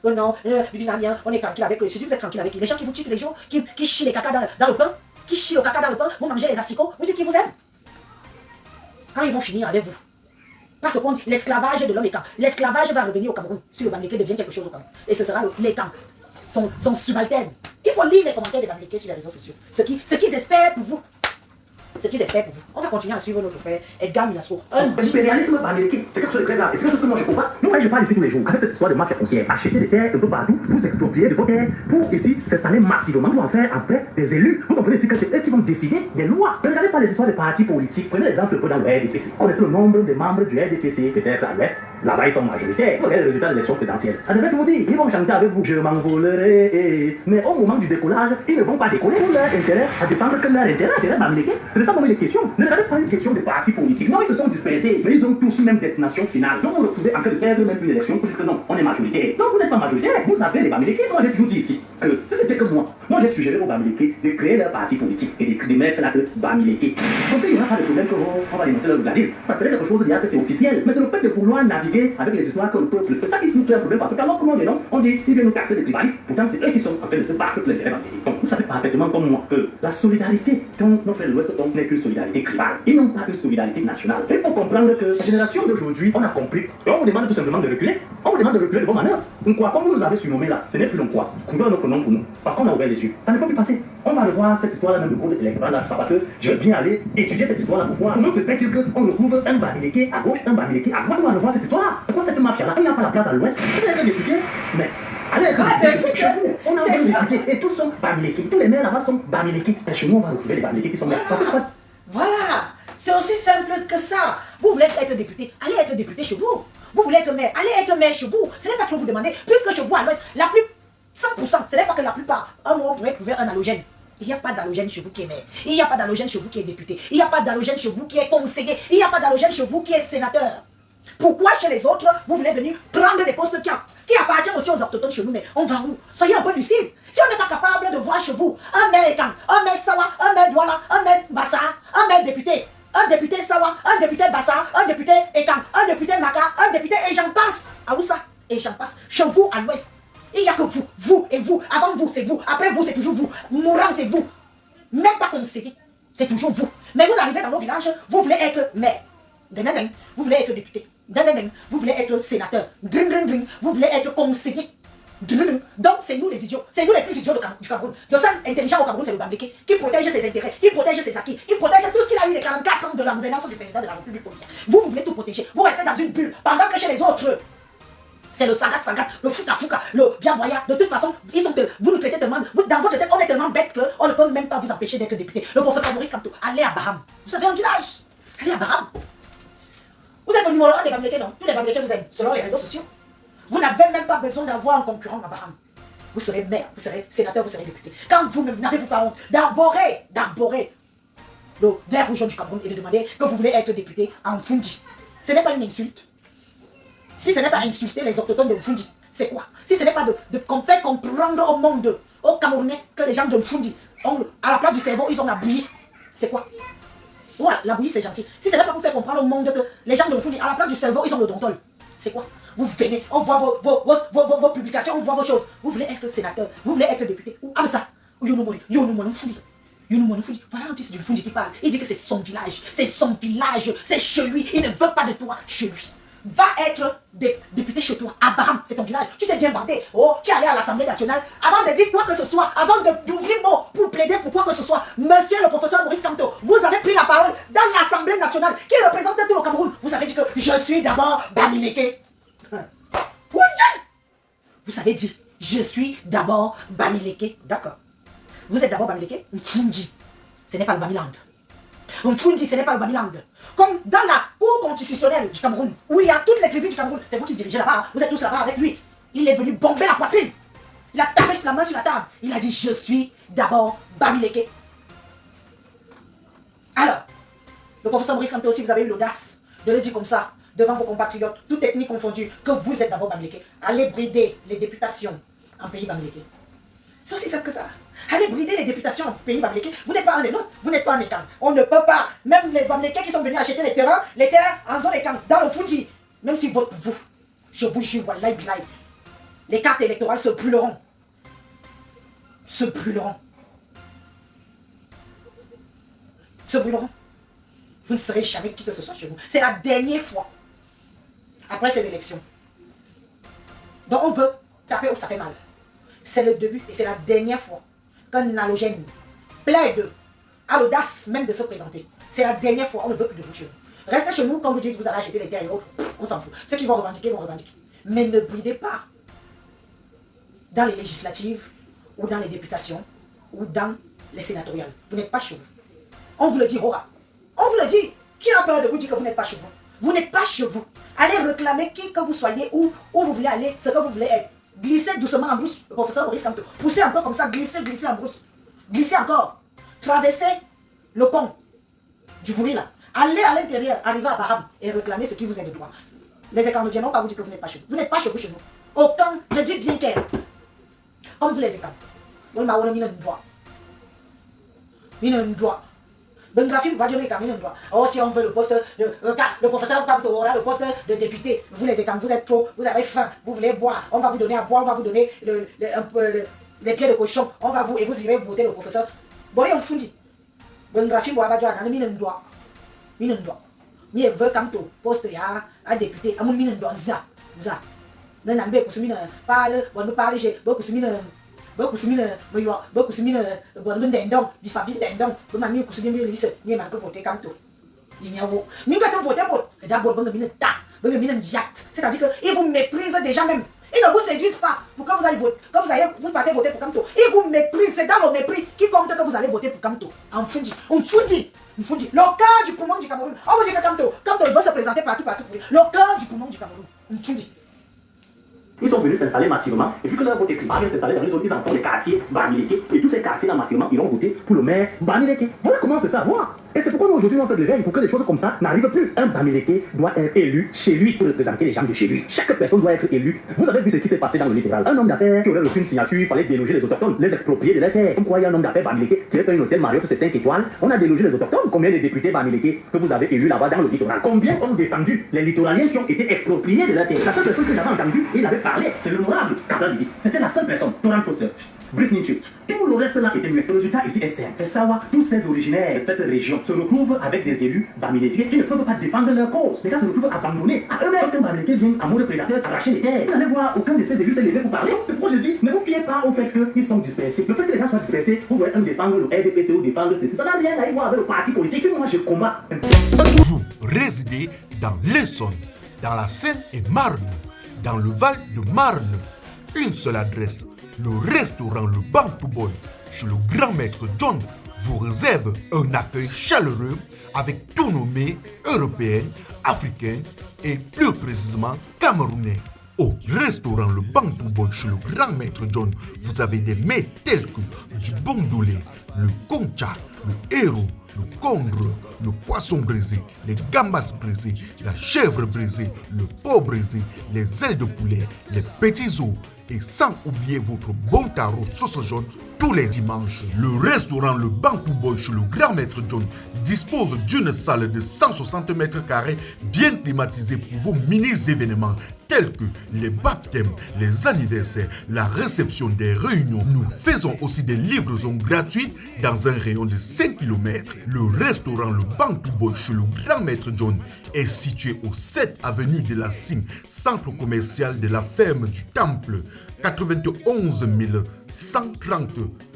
Oh non, on est tranquille avec eux. Si vous êtes tranquille avec eux, les gens qui vous tuent tous les jours, qui chient les caca dans le pain, qui chient le caca dans le pain, vous mangez les asticots, vous dites qu'ils vous aiment. Quand ils vont finir avec vous. Parce que l'esclavage de l'homme Écan, l'esclavage va revenir au Cameroun si le Bamileke devient quelque chose au Cameroun. Et ce sera l'Écan, son subalterne. Il faut lire les commentaires des Bamileke sur les réseaux sociaux. Ce qu'ils espèrent pour vous. Ce qu'ils espèrent pour vous. On va continuer à suivre notre frère Edgar Minasso. L'impérialisme bamileke, c'est quelque chose de très grave. Et c'est quelque chose que moi je comprends. Moi, je parle ici tous les jours avec cette histoire de mafia foncière. Acheter des terres un peu partout, vous exproprier de vos terres pour ici s'installer massivement. Vous en faire après des élus. Vous comprenez ici que c'est eux qui vont décider des lois. Ne regardez pas les histoires de partis politiques. Prenez l'exemple dans le RDPC. On connaissez le nombre de membres du RDPC, peut-être à l'ouest. Là-bas, ils sont majoritaires. Vous regardez le résultat de l'élection présidentielle. Ça devrait tout vous dire. Ils vont chanter avec vous. Je m'envolerai. Mais au moment du décollage, ils ne vont pas décoller pour leur intérêt à défendre que leur intérêt bamileke. C'est de ça dont il est question. Ne regardez pas une question de partis politiques. Non, ils se sont dispersés. Mais ils ont tous une même destination finale. Donc, on retrouvait en train de perdre même une élection pour dire que non, on est majoritaire. Donc, vous n'êtes pas majoritaire. Vous avez les bamileke. Moi, j'ai toujours dit ici que si c'était que moi j'ai suggéré aux bamileke de créer leur parti politique et de mettre là que bamileke. Donc, il n'y aura pas de problème que on va dénoncer leur organisme. Ça serait quelque chose de dire que c'est officiel. Mais c'est le fait de vouloir naviguer avec les histoires que le peuple. C'est ça qui nous crée un problème. Parce que lorsque l'on dénonce, on dit ils viennent nous taxer de tribalistes. Pourtant, c'est eux qui sont en train de se battre pour l'intérêt bamileke. Donc, vous savez parfaitement comme moi que la solidarité dont nos frères de l'Ouest n'est qu'une solidarité tribale. Ils n'ont pas une solidarité nationale. Il faut comprendre que la génération d'aujourd'hui, on a compris. Et on vous demande tout simplement de reculer. On vous demande de reculer de vos manœuvres. Donc quoi, comme vous nous avez surnommé là, ce n'est plus long quoi. Trouvez un autre nom pour nous. Parce qu'on a ouvert les yeux. Ça ne peut plus passer. On va revoir cette histoire-là même de code électoral là, tout ça, parce que je veux bien aller étudier cette histoire-là pour voir comment se fait-il qu'on retrouve un bamileke à gauche, un bamileke à droite. On va revoir cette histoire. Pourquoi cette mafia-là, il n'y a pas la place à l'ouest. C'est un député, mais allez, on a ouvert les députés et tous sont bamileke. Tous les maires là-bas sont bamileke. Et chez nous, on va retrouver les bamileke qui sont morts. Parce que Voilà. C'est aussi simple que ça. Vous voulez être député, allez être député chez vous. Vous voulez être maire, allez être maire chez vous. Ce n'est pas que vous demandez, puisque chez vous à l'ouest, la plus 100%, ce n'est pas que la plupart, un moment, vous pouvez trouver un halogène. Il n'y a pas d'halogène chez vous qui est maire. Il n'y a pas d'halogène chez vous qui est député. Il n'y a pas d'halogène chez vous qui est conseiller. Il n'y a pas d'halogène chez vous qui est sénateur. Pourquoi chez les autres, vous voulez venir prendre des postes qui appartiennent aussi aux autochtones chez nous? Mais on va où? Soyez un peu lucide. Si on n'est pas capable de voir chez vous un maire Ekan, un maire Sawa, un maire Douala, un maire Bassa, un maire député, un député Sawa, un député Bassa, un député Ekan, un député Maka, un député et j'en passe. À où ça? Et j'en passe. Chez vous à l'ouest. Il n'y a que vous, vous et vous. Avant vous, c'est vous. Après vous, c'est toujours vous. Mourant, c'est vous. Même pas conseiller. C'est toujours vous. Mais vous arrivez dans nos villages, vous voulez être maire. Vous voulez être député. Vous voulez être sénateur. Vous voulez être conseiller. Donc, c'est nous les idiots. C'est nous les plus idiots du Cameroun. Le seul intelligent au Cameroun, c'est le Bambileke, qui protège ses intérêts, qui protège ses acquis, qui protège tout ce qu'il a eu les 44 ans de la gouvernance du président de la République politique. Vous voulez tout protéger. Vous restez dans une bulle. Pendant que chez les autres, c'est le sagat, le fouka, le biaboya. De toute façon, vous nous traitez tellement, dans votre tête, on est tellement bête qu'on ne peut même pas vous empêcher d'être député. Le professeur Maurice Kamto, allez à Baham. Vous savez un village. Allez à Baham. Vous êtes au numéro 1 des Bambileke, non? Tous les Bambileke vous aiment, selon les réseaux sociaux. Vous n'avez même pas besoin d'avoir un concurrent à Baham. Vous serez maire, vous serez sénateur, vous serez député. Quand vous-même n'avez-vous pas honte d'arborer le vert rouge du Cameroun et de demander que vous voulez être député en Fundi. Ce n'est pas une insulte. Si ce n'est pas insulter les autochtones de Mfundi, c'est quoi? Si ce n'est pas de faire comprendre au monde, aux Camerounais, que les gens de Mfundi, à la place du cerveau, ils ont la bouillie, c'est quoi? Voilà, la bouillie c'est gentil. Si ce n'est pas pour faire comprendre au monde que les gens de Mfundi, à la place du cerveau, ils ont le dontol, c'est quoi? Vous venez, on voit vos publications, on voit vos choses. Vous voulez être sénateur, vous voulez être député, ou Amsa, ou Yonomori, Mfundi. Voilà un fils du Mfundi qui parle. Il dit que c'est son village, c'est chez lui, il ne veut pas de toi chez lui. Va être député chez toi, à Baham, c'est ton village. Tu t'es bien bandé. Oh, tu es allé à l'Assemblée nationale. Avant de dire quoi que ce soit, avant d'ouvrir mot pour plaider pour quoi que ce soit, monsieur le professeur Maurice Kamto, vous avez pris la parole dans l'Assemblée nationale qui représente tout le Cameroun. Vous avez dit que je suis d'abord Bamileke. Vous avez dit, je suis d'abord Bamileke. D'accord. Vous êtes d'abord Bamileke, Mfundi. Ce n'est pas le Bamiland. Mfundi, ce n'est pas le Bamiland. Comme dans la cour constitutionnelle du Cameroun, où il y a toutes les tribus du Cameroun, c'est vous qui dirigez là-bas, vous êtes tous là-bas avec lui. Il est venu bomber la poitrine. Il a tapé la main sur la table. Il a dit, je suis d'abord Bamileke. Alors, le professeur Maurice Kamto aussi, vous avez eu l'audace de le dire comme ça, devant vos compatriotes, toutes ethnies confondues, que vous êtes d'abord Bamileke. Allez brider les députations en pays Bamileke. C'est aussi simple que ça. Allez brider les députations en pays Bamileke. Vous n'êtes pas un des nôtres, vous n'êtes pas un Ekan. On ne peut pas, même les Bamileke qui sont venus acheter les terres en zone Ekan, dans le Fundi, même si votent pour vous, je vous jure, wallahi billahi, les cartes électorales se brûleront. Se brûleront. Se brûleront. Vous ne serez jamais qui que ce soit chez vous. C'est la dernière fois, après ces élections. Donc on veut taper où ça fait mal. C'est le début et c'est la dernière fois qu'un halogène plaide à l'audace même de se présenter. C'est la dernière fois, on ne veut plus de vous chez nous. Restez chez nous quand vous dites que vous allez acheter les terres et autres, on s'en fout. Ceux qui vont revendiquer, vont revendiquer. Mais ne bridez pas dans les législatives, ou dans les députations, ou dans les sénatoriales. Vous n'êtes pas chez vous. On vous le dit, Rora. On vous le dit. Qui a peur de vous dire que vous n'êtes pas chez vous? Vous n'êtes pas chez vous. Allez réclamer qui que vous soyez, où vous voulez aller, ce que vous voulez être. Glissez doucement en brousse, le professeur Maurice Kamto. Poussez un peu comme ça, glissez en brousse. Glissez encore. Traversez le pont du Vouri là. Allez à l'intérieur, arrivez à Baham et réclamez ce qui vous est de droit. Les écarts ne viendront pas vous dire que vous n'êtes pas chez vous. Vous n'êtes pas chez vous chez nous. Aucun, je dis bien clair. On vous les écarts. On m'a mis un droit. Un droit. Ben graphique va dire qu'il un droit. Oh, si on veut le poste, le professeur Kamto aura le poste de député. Vous les écarts, vous êtes trop, vous avez faim, vous voulez boire. On va vous donner à boire, on va vous donner les pieds de cochon. On va vous, et vous irez voter le professeur. Bon, on fundi. Ben graphique va dire qu'il un droit. Un droit. Mais veut Kamto, poste à député. À mon mine un droit. Za. Non, non, parle, bon, parle, j'ai beaucoup de beaucoup de bon dendon du fabi dendon bon mami ko subi mi lise ni man ko voter Kamto il n'y a wo mi ka to voter pour d'abord bon mine ta bon mine viat c'est-à-dire que ils vous méprisent déjà même Ils ne vous séduisent pas pour que vous allez voter, vous partez voter pour Kamto. Ils vous méprisent, c'est dans le mépris qui compte que vous allez voter pour Kamto. On fundi. Le cœur du poumon du Cameroun. On vous dit que Kamto il va se présenter partout. Le cœur du poumon du Cameroun. On fundi. Ils sont venus s'installer massivement, et vu que leur vote est va bien s'installer dans les zones, ils en font les quartiers Bamileke, et tous ces quartiers-là massivement, ils vont voter pour le maire Bamileke. Voilà comment se fait avoir. Et c'est pourquoi nous aujourd'hui on fait des veilles pour que des choses comme ça n'arrivent plus. Un Bamileke doit être élu chez lui pour représenter les gens de chez lui. Chaque personne doit être élue. Vous avez vu ce qui s'est passé dans le littoral. Un homme d'affaires qui aurait reçu une signature, il fallait déloger les autochtones, les exproprier de leur terre. Comme quoi il y a un homme d'affaires Bamileke qui a fait un hôtel Marriott, c'est 5 étoiles. On a délogé les autochtones. Combien de députés Bamileke que vous avez élus là-bas dans le littoral? Combien ont défendu les littoraliens qui ont été expropriés de leur terre? La seule personne que j'avais entendue, il avait parlé, c'est l'honorable Kabla. C'était la seule personne, Toran Foster. Brice Nietzsche. Tout le reste là était muet. Le résultat ici est simple. El Sawa, tous ces originaires de cette région se retrouvent avec des élus Bamileke qui ne peuvent pas défendre leur cause. Les gars se retrouvent abandonnés à eux-mêmes. Quand Bamileke vient à mode prédateur arracher les terres, vous n'allez voir aucun de ces élus s'est levé pour parler. C'est pourquoi je dis, ne vous fiez pas au fait qu'ils sont dispersés. Le fait que les gens soient dispersés, vous voyez un défendre le RDPC ou défendre ceci. Ça n'a rien à voir avec le parti politique. Si moi je combats. Vous résidez dans l'Essonne, dans la Seine-et-Marne, dans le Val-de-Marne. Une seule adresse. Le restaurant Le Bantou Boy chez le grand maître John vous réserve un accueil chaleureux avec tous nos mets européens, africains et plus précisément camerounais. Au restaurant Le Bantou Boy chez le grand maître John, vous avez des mets tels que du bondolé, le concha, le héros, le congre, le poisson brisé, les gambas brisés, la chèvre brisée, le porc brisé, les ailes de poulet, les petits os, et sans oublier votre bon tarot sauce jaune tous les dimanches. Le restaurant Le Bantou Boy chez le grand maître John dispose d'une salle de 160 mètres carrés bien climatisée pour vos mini-événements tels que les baptêmes, les anniversaires, la réception des réunions. Nous faisons aussi des livraisons gratuites dans un rayon de 5 km. Le restaurant Le Bantou Boy chez le grand maître John est situé au 7 avenue de la Cime, centre commercial de la ferme du Temple, 91 130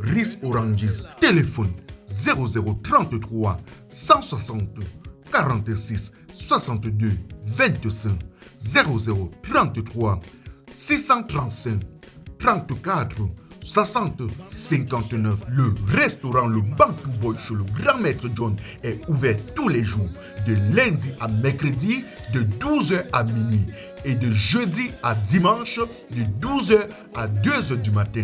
Ris Orangis. Téléphone 0033 160 46 62 25 0033 635 34 60 59. Le restaurant Le Bantou Boy chez le grand maître John est ouvert tous les jours, de lundi à mercredi, de 12h à minuit, et de jeudi à dimanche, de 12h à 2h du matin.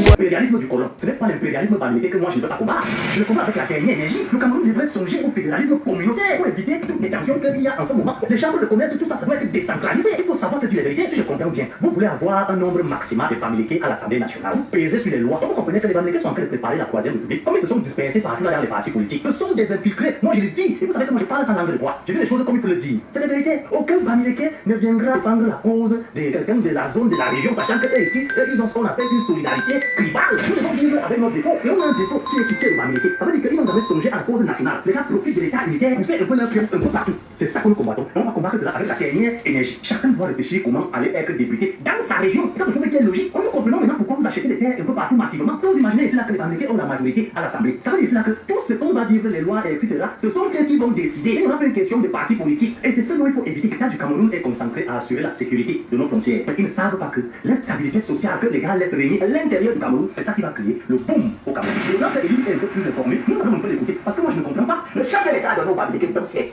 L'impérialisme du colon, ce n'est pas l'impérialisme Bamileke que moi je ne veux pas combattre. Je le combats avec la dernière énergie. Le Cameroun devrait songer au fédéralisme communautaire pour éviter toutes les tensions qu'il y a en ce moment. Les chambres de commerce, tout ça, ça doit être décentralisé. Il faut savoir cette vérité. Si je comprends bien, vous voulez avoir un nombre maximal de Bamileke à l'Assemblée nationale. Vous pesez sur les lois. Vous comprenez que les Bamileke sont en train de préparer la troisième république. Comme ils se sont dispersés partout dans les partis politiques. Ce sont des infiltrés. Moi je le dis. Et vous savez que moi je parle sans langue de bois. Je dis les choses comme il faut le dire. C'est la vérité. Aucun Bamileke ne viendra défendre la cause de quelqu'un de la zone, de la région, sachant que eux ici, ils ont ce qu'on appelle une solidarité tribale. Nous devons vivre avec notre défaut. Et on a un défaut qui est quitté le Bamileke. Ça veut dire qu'ils n'ont jamais songé à la cause nationale. Les gars profitent de l'État unitaire, pousser un peu leur pion un peu partout. C'est ça que nous combattons. Et on va combattre cela avec la dernière énergie. Chacun doit réfléchir comment aller être député dans sa région. C'est quelque chose qui est logique. On nous comprenons maintenant pourquoi vous achetez des terres un peu partout massivement. Si vous imaginez ici là que les Bamileke ont la majorité à l'Assemblée, ça veut dire ici là que tout ce qu'on va vivre, les lois, etc., ce sont eux qui vont décider. Il n'y aura pas une question de parti politique. Et c'est ce dont il faut éviter. L'État du Cameroun est concentré à assurer la sécurité de nos frontières. Ils ne savent pas que l'instabilité sociale que les gars laissent régner à l'intérieur du Cameroun, c'est ça qui va créer le boom au Cameroun. Et notre élu est un peu plus informé. Nous allons un peu l'écouter parce que moi je ne comprends pas. Le chef de l'État a donné au Bamileke un siège.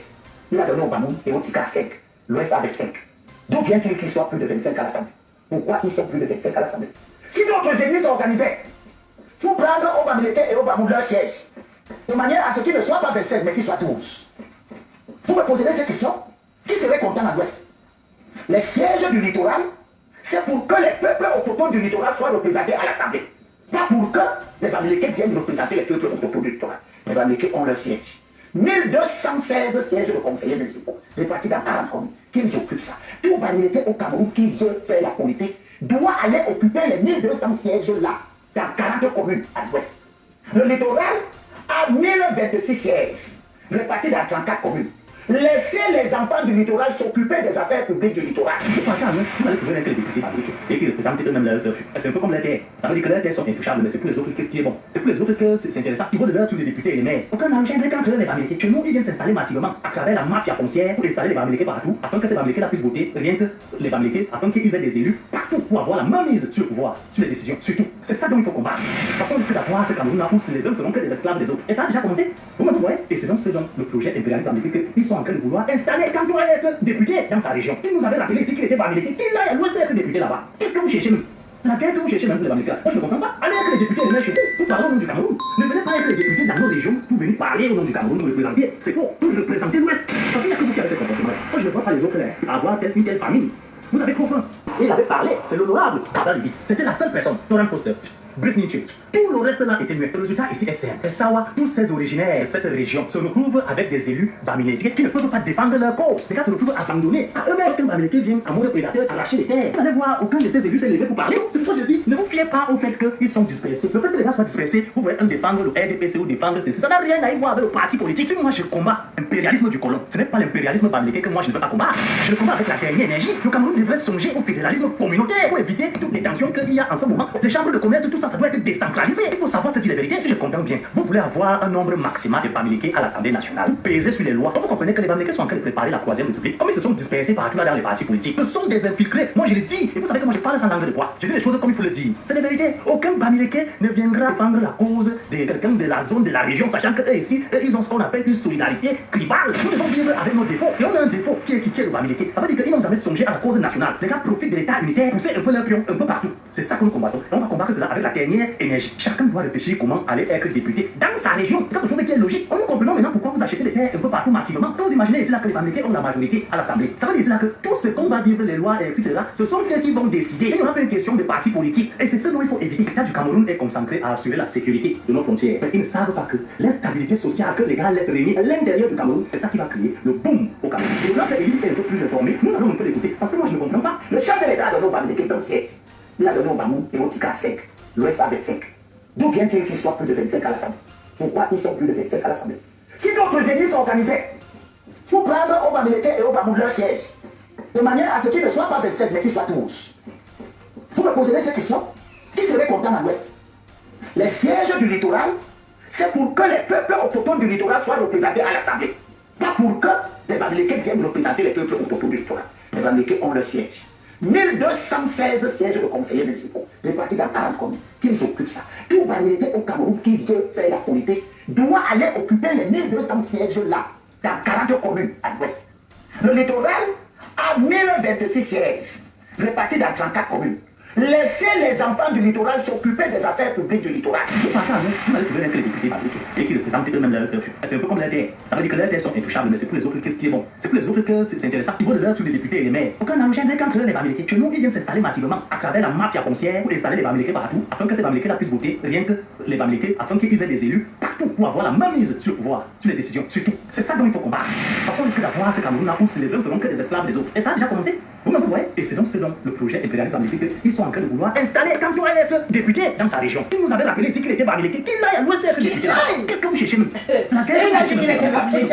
Il a donné au Bamoun et au Tika 5. L'Ouest avec 5. D'où vient-il qu'ils soient plus de 25 à l'Assemblée? Pourquoi ils sont plus de 25 à l'Assemblée? Si d'autres ennemis s'organisaient pour prendre au Bamileke et au Bamoun leur siège, de manière à ce qu'ils ne soient pas 25 mais qu'ils soient 12. Vous me posez ces questions? Qui serait content à l'Ouest? Les sièges du littoral, c'est pour que les peuples autochtones du littoral soient représentés à l'Assemblée. Pas pour que les Bamileke viennent représenter les peuples autochtones du littoral. Les Bamileke ont leur siège. 1216 sièges de conseillers municipaux, répartis dans 40 communes, qui nous occupent ça. Tout Bamileke au Cameroun qui veut faire la politique doit aller occuper les 1200 sièges-là dans 40 communes à l'ouest. Le littoral a 1026 sièges, répartis dans 34 communes. Laissez les enfants du littoral s'occuper des affaires publiques du littoral. Vous partez à l'ouest, vous allez trouver que les députés fabriquent et qui représentent eux-mêmes leurs terres. C'est un peu comme les terres. Ça veut dire que leurs terres sont intouchables, mais c'est pour les autres qu'est-ce qui est bon. C'est pour les autres que c'est intéressant. Ils vont de leur tous les députés et les maires. Aucun argent ne quand les Bamileke. Chez nous, ils viennent s'installer massivement à travers la mafia foncière pour installer les Bamileke partout, afin que ces Bamileke puissent voter rien que les Bamileke, afin qu'ils aient des élus partout pour avoir la mainmise sur le pouvoir, sur les décisions, surtout. C'est ça dont il faut combattre. Parce qu'on risque d'avoir ce Cameroun où les uns seront que des esclaves des autres. Et ça a déjà commencé. Vous voyez? Et c'est donc ce dont le projet impérialiste Bamileke qu'ils sont en train de vouloir installer quand on va être député dans sa région. Il nous avait rappelé ici qu'il était Bamileke, qu'il aille à l'ouest d'être député là-bas. Qu'est-ce que vous cherchez même? C'est laquelle que vous cherchez même pour les Bamileke? Moi je ne comprends pas. Allez être les députés les chez vous pour parler au nom du Cameroun. Ne venez pas être les députés dans nos régions pour venir parler au nom du Cameroun, nous représenter. C'est faux. Pour représenter l'ouest. Parce qu'il n'y a que vous qui avez ce comportement. Moi je ne vois pas les autres avoir une telle famille. Vous avez trop faim. Il avait parlé, c'est l'honorable. C'était la seule personne, Thoran Foster, Brice Nietzsche. Tout le reste là était muet. Le résultat ici est simple. Et Sawa, tous ces originaires de cette région se retrouvent avec des élus Bamileke qui ne peuvent pas défendre leur cause. Les gars se retrouvent abandonnés à eux-mêmes. Lorsqu'un Bamileke vient à mauvais prédateur arracher les terres, vous allez voir, aucun de ces élus s'est levé pour parler. C'est pourquoi je dis, ne vous fiez pas au fait qu'ils sont dispersés. Le fait que les gars soient dispersés, vous voyez un défendre le RDPC ou défendre ceci. Ça n'a rien à voir avec le parti politique. Si moi je combats l'impérialisme du colon, ce n'est pas l'impérialisme Bamileke que moi je ne veux pas combattre. Je le combats avec la dernière énergie. Le Cameroun devrait songer au fédéralisme communautaire pour éviter toutes les tensions qu'il y a en ce moment. Les chambres de commerce, tout ça, ça doit être décentralisé. Il faut savoir se dire la vérité. Si je comprends bien, vous voulez avoir un nombre maximal de Bamileke à l'Assemblée nationale, peser sur les lois. Vous comprenez que les Bamileke sont en train de préparer la troisième république. Comme ils se sont dispersés partout là dans les partis politiques, ce sont des infiltrés. Moi je le dis. Et vous savez que moi je parle sans langue de bois. Je dis les choses comme il faut le dire. C'est la vérité. Aucun Bamileke ne viendra défendre la cause de quelqu'un de la zone, de la région, sachant que eux ici, ils ont ce qu'on appelle une solidarité tribale. Nous devons vivre avec nos défauts. Et on a un défaut qui est le Bamileke. Ça veut dire qu'ils n'ont jamais songé à la cause nationale. Les gars profitent de l'état unitaire, pousser un peu leur pion, un peu partout. C'est ça que nous combattons. Et on va combattre cela avec la dernière énergie. Chacun doit réfléchir comment aller être député dans sa région. C'est quelque chose qui est logique. Nous comprenons maintenant pourquoi vous achetez des terres un peu partout massivement. Est-ce que vous imaginez ici là que les Bamileke ont la majorité à l'Assemblée? Ça veut dire ici là que tout ce qu'on va vivre, les lois, etc., ce sont eux qui vont décider. Et il n'y aura pas une question de parti politique. Et c'est ce dont il faut éviter. L'État du Cameroun est concentré à assurer la sécurité de nos frontières. Mais ils ne savent pas que l'instabilité sociale que les gars laissent régner à l'intérieur du Cameroun, c'est ça qui va créer le boom au Cameroun. Et notre élite est un peu plus informée. Nous allons un peu l'écouter. Parce que moi je ne comprends pas. Le chef de l'État a donné au Bamileke dans le siège. Il a donné au Bamou et au Tika 5, l'Ouest avec 5. D'où vient-il qu'ils soient plus de 25 à l'Assemblée? Pourquoi ils sont plus de 25 à l'Assemblée? Si d'autres ennemis sont organisés pour prendre au Bamileke et au Bamou leur siège, de manière à ce qu'ils ne soient pas 27, mais qu'ils soient 12. Vous me posez ces questions? Qui serait content à l'Ouest? Les sièges du littoral, c'est pour que les peuples autochtones du littoral soient représentés à l'Assemblée. Pas pour que les Bamileke viennent représenter les peuples autochtones du littoral. Les Bamileke ont leur siège. 1216 sièges de conseillers municipaux répartis dans 40 communes. Qu'ils occupent ça. Tout Bamileke au Cameroun qui veut faire la politique doit aller occuper les 1200 sièges là, dans 40 communes à l'ouest. Le littoral a 1026 sièges répartis dans 34 communes. Laissez les enfants du littoral s'occuper des affaires publiques du littoral. Vous partez à l'ouest, vous allez trouver que les députés fabriquent et qui représentent eux-mêmes leurs terres. C'est un peu comme les terres. Ça veut dire que leurs terres sont intouchables, mais c'est pour les autres qu'est-ce qui est bon. C'est pour les autres que c'est intéressant. Ils vont de leur tous les députés et les maires. Aucun argent ne quand les Bamileke. Chez nous, ils viennent s'installer massivement à travers la mafia foncière pour installer les Bamileke partout, afin que ces Bamileke puissent voter rien que les Bamileke, afin qu'ils aient des élus partout pour avoir la mainmise sur le pouvoir, sur les décisions, surtout. C'est ça dont il faut combattre. Parce qu'on risque d'avoir ce Cameroun où les uns seront que des esclaves des autres. Et ça a déjà commencé. Vous voyez? Et c'est donc ce dont le projet impérialiste Bamileke qu'ils sont en train de vouloir installer quand on va être député dans sa région. Il nous avait rappelé ici qu'il était Bamileke, qu'il aille à l'ouest d'être député. Qu'est-ce que vous cherchez même? Il a dit qu'il était Bamileke.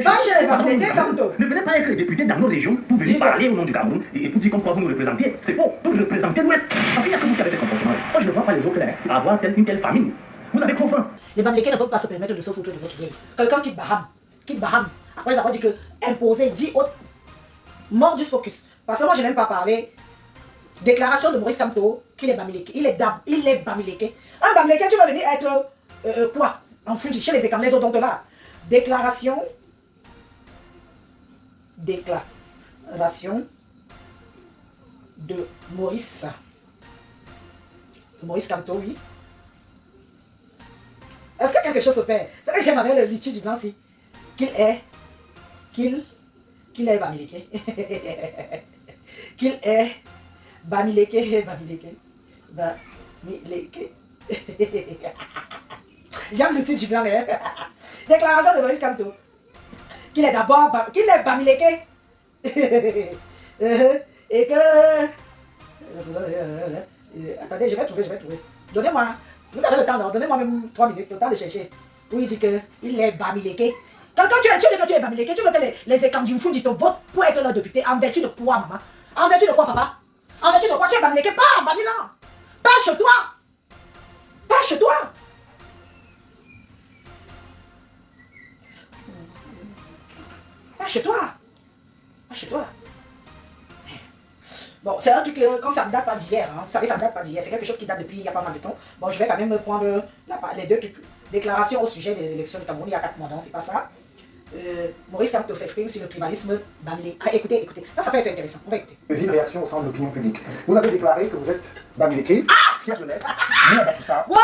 Va chez les Bamileke comme toi. Ne venez pas être député dans nos régions pour venir parler au nom du Cameroun et pour dire comme quoi vous nous représentez. C'est faux. Pour représenter l'ouest. Parce qu'il n'y a que vous qui avez ces comportements. Moi je ne vois pas les autres avoir une telle famille. Vous avez trop faim. Les Bamileke ne peuvent pas se permettre de se foutre de votre gueule. Quelqu'un quitte Baham. Après avoir dit que imposer 10 autres, mort du focus. Parce que moi je n'aime pas parler. Déclaration de Maurice Kamto qu'il est Bamileke. Il est Bamileke. Un Bamileke, tu vas venir être quoi? Enfoui chez les écames, les autres là. Déclaration de Maurice Kamto, oui. Est-ce que quelque chose se fait? C'est que j'aime avec le litu du blanc, si. Qu'il est Bamileke. Qu'il est Bamileke. J'aime le titre du blanc, mais... Déclaration de Maurice Kamto. Qu'il est d'abord... Qu'il est Bamileke. Et que... Attendez, je vais trouver. Donnez-moi... Vous avez le temps, donnez-moi même 3 minutes, le temps de chercher. Où il dit qu'il est Bamileke. Quand tu es Bamileke, tu veux que les Ekandjimfundi te votent pour être leur député en vertu de quoi, maman? En vertu de quoi, papa? En vertu de quoi? Tu es Bamileke, pas en Bamilan. Pas chez toi. Pas chez toi. Pas chez toi. Pas chez toi. Bon, c'est un truc que, comme ça ne date pas d'hier, hein, vous savez, ça ne date pas d'hier, c'est quelque chose qui date depuis il y a pas mal de temps. Bon, je vais quand même prendre les deux trucs. Déclaration au sujet des élections du Cameroun il y a 4 mois, non, c'est pas ça. Maurice Kamto s'exprime sur le tribalisme Bamileke. Ah, écoutez, ça peut être intéressant, on va écouter. Vive réaction au sein de l'opinion publique. Vous avez déclaré que vous êtes Bamileke, fier de l'être, ça. Wow,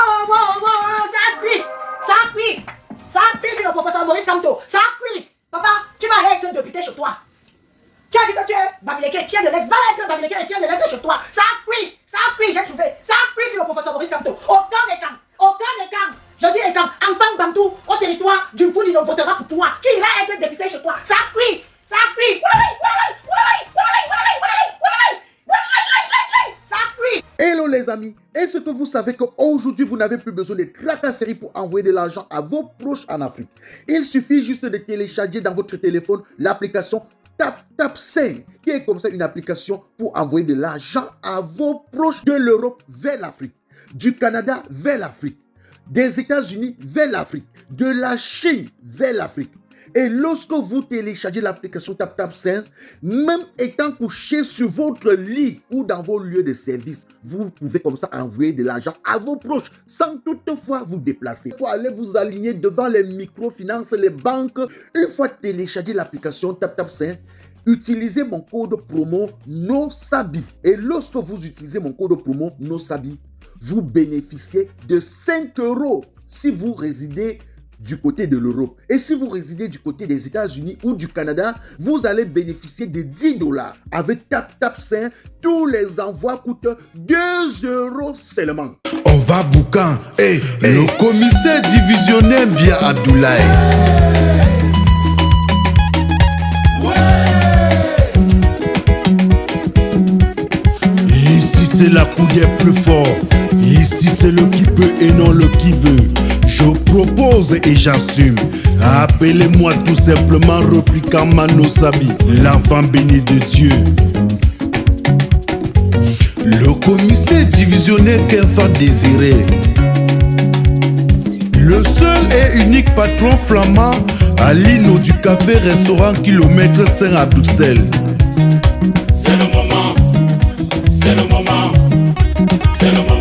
ça appuie sur le professeur Maurice Kamto, ça appuie. Papa, tu vas aller être député chez toi. Tu as dit que tu es Bamileke, fier de l'être, va être Bamileke et fier de l'être chez toi. Ça appuie, j'ai trouvé. Ça appuie sur le professeur Maurice Kamto. Aucun des camps. Je dis les camps, enfant Bantou, au territoire, du Mfundi ne votera pour toi. Tu iras être député chez toi. Ça appuie. Ça appuie. Hello les amis, est-ce que vous savez qu'aujourd'hui vous n'avez plus besoin de tracasseries pour envoyer de l'argent à vos proches en Afrique? Il suffit juste de télécharger dans votre téléphone l'application TapTapSend, qui est comme ça une application pour envoyer de l'argent à vos proches de l'Europe vers l'Afrique, du Canada vers l'Afrique, des États-Unis vers l'Afrique, de la Chine vers l'Afrique. Et lorsque vous téléchargez l'application TapTapSend, même étant couché sur votre lit ou dans vos lieux de service, vous pouvez comme ça envoyer de l'argent à vos proches sans toutefois vous déplacer. Pour aller vous aligner devant les microfinances, les banques, une fois téléchargé l'application TapTapSend, utilisez mon code promo NOSABI. Et lorsque vous utilisez mon code promo NOSABI, vous bénéficiez de 5 € si vous résidez du côté de l'Europe. Et si vous résidez du côté des États-Unis ou du Canada, vous allez bénéficier de 10 $. Avec TapTapSend, tous les envois coûtent 2 € seulement. On va boucan. Le commissaire divisionnaire bien Abdoulaye. Ici c'est la coup des plus forts. Ici c'est le qui peut et non le qui veut. Je propose et j'assume. Appelez-moi tout simplement Replica Manosabi, l'enfant béni de Dieu. Le commissaire divisionnaire qu'enfant désiré. Le seul et unique patron flamand à l'Ino du café-restaurant kilomètre 5 à Bruxelles. C'est le moment, c'est le moment, c'est le moment.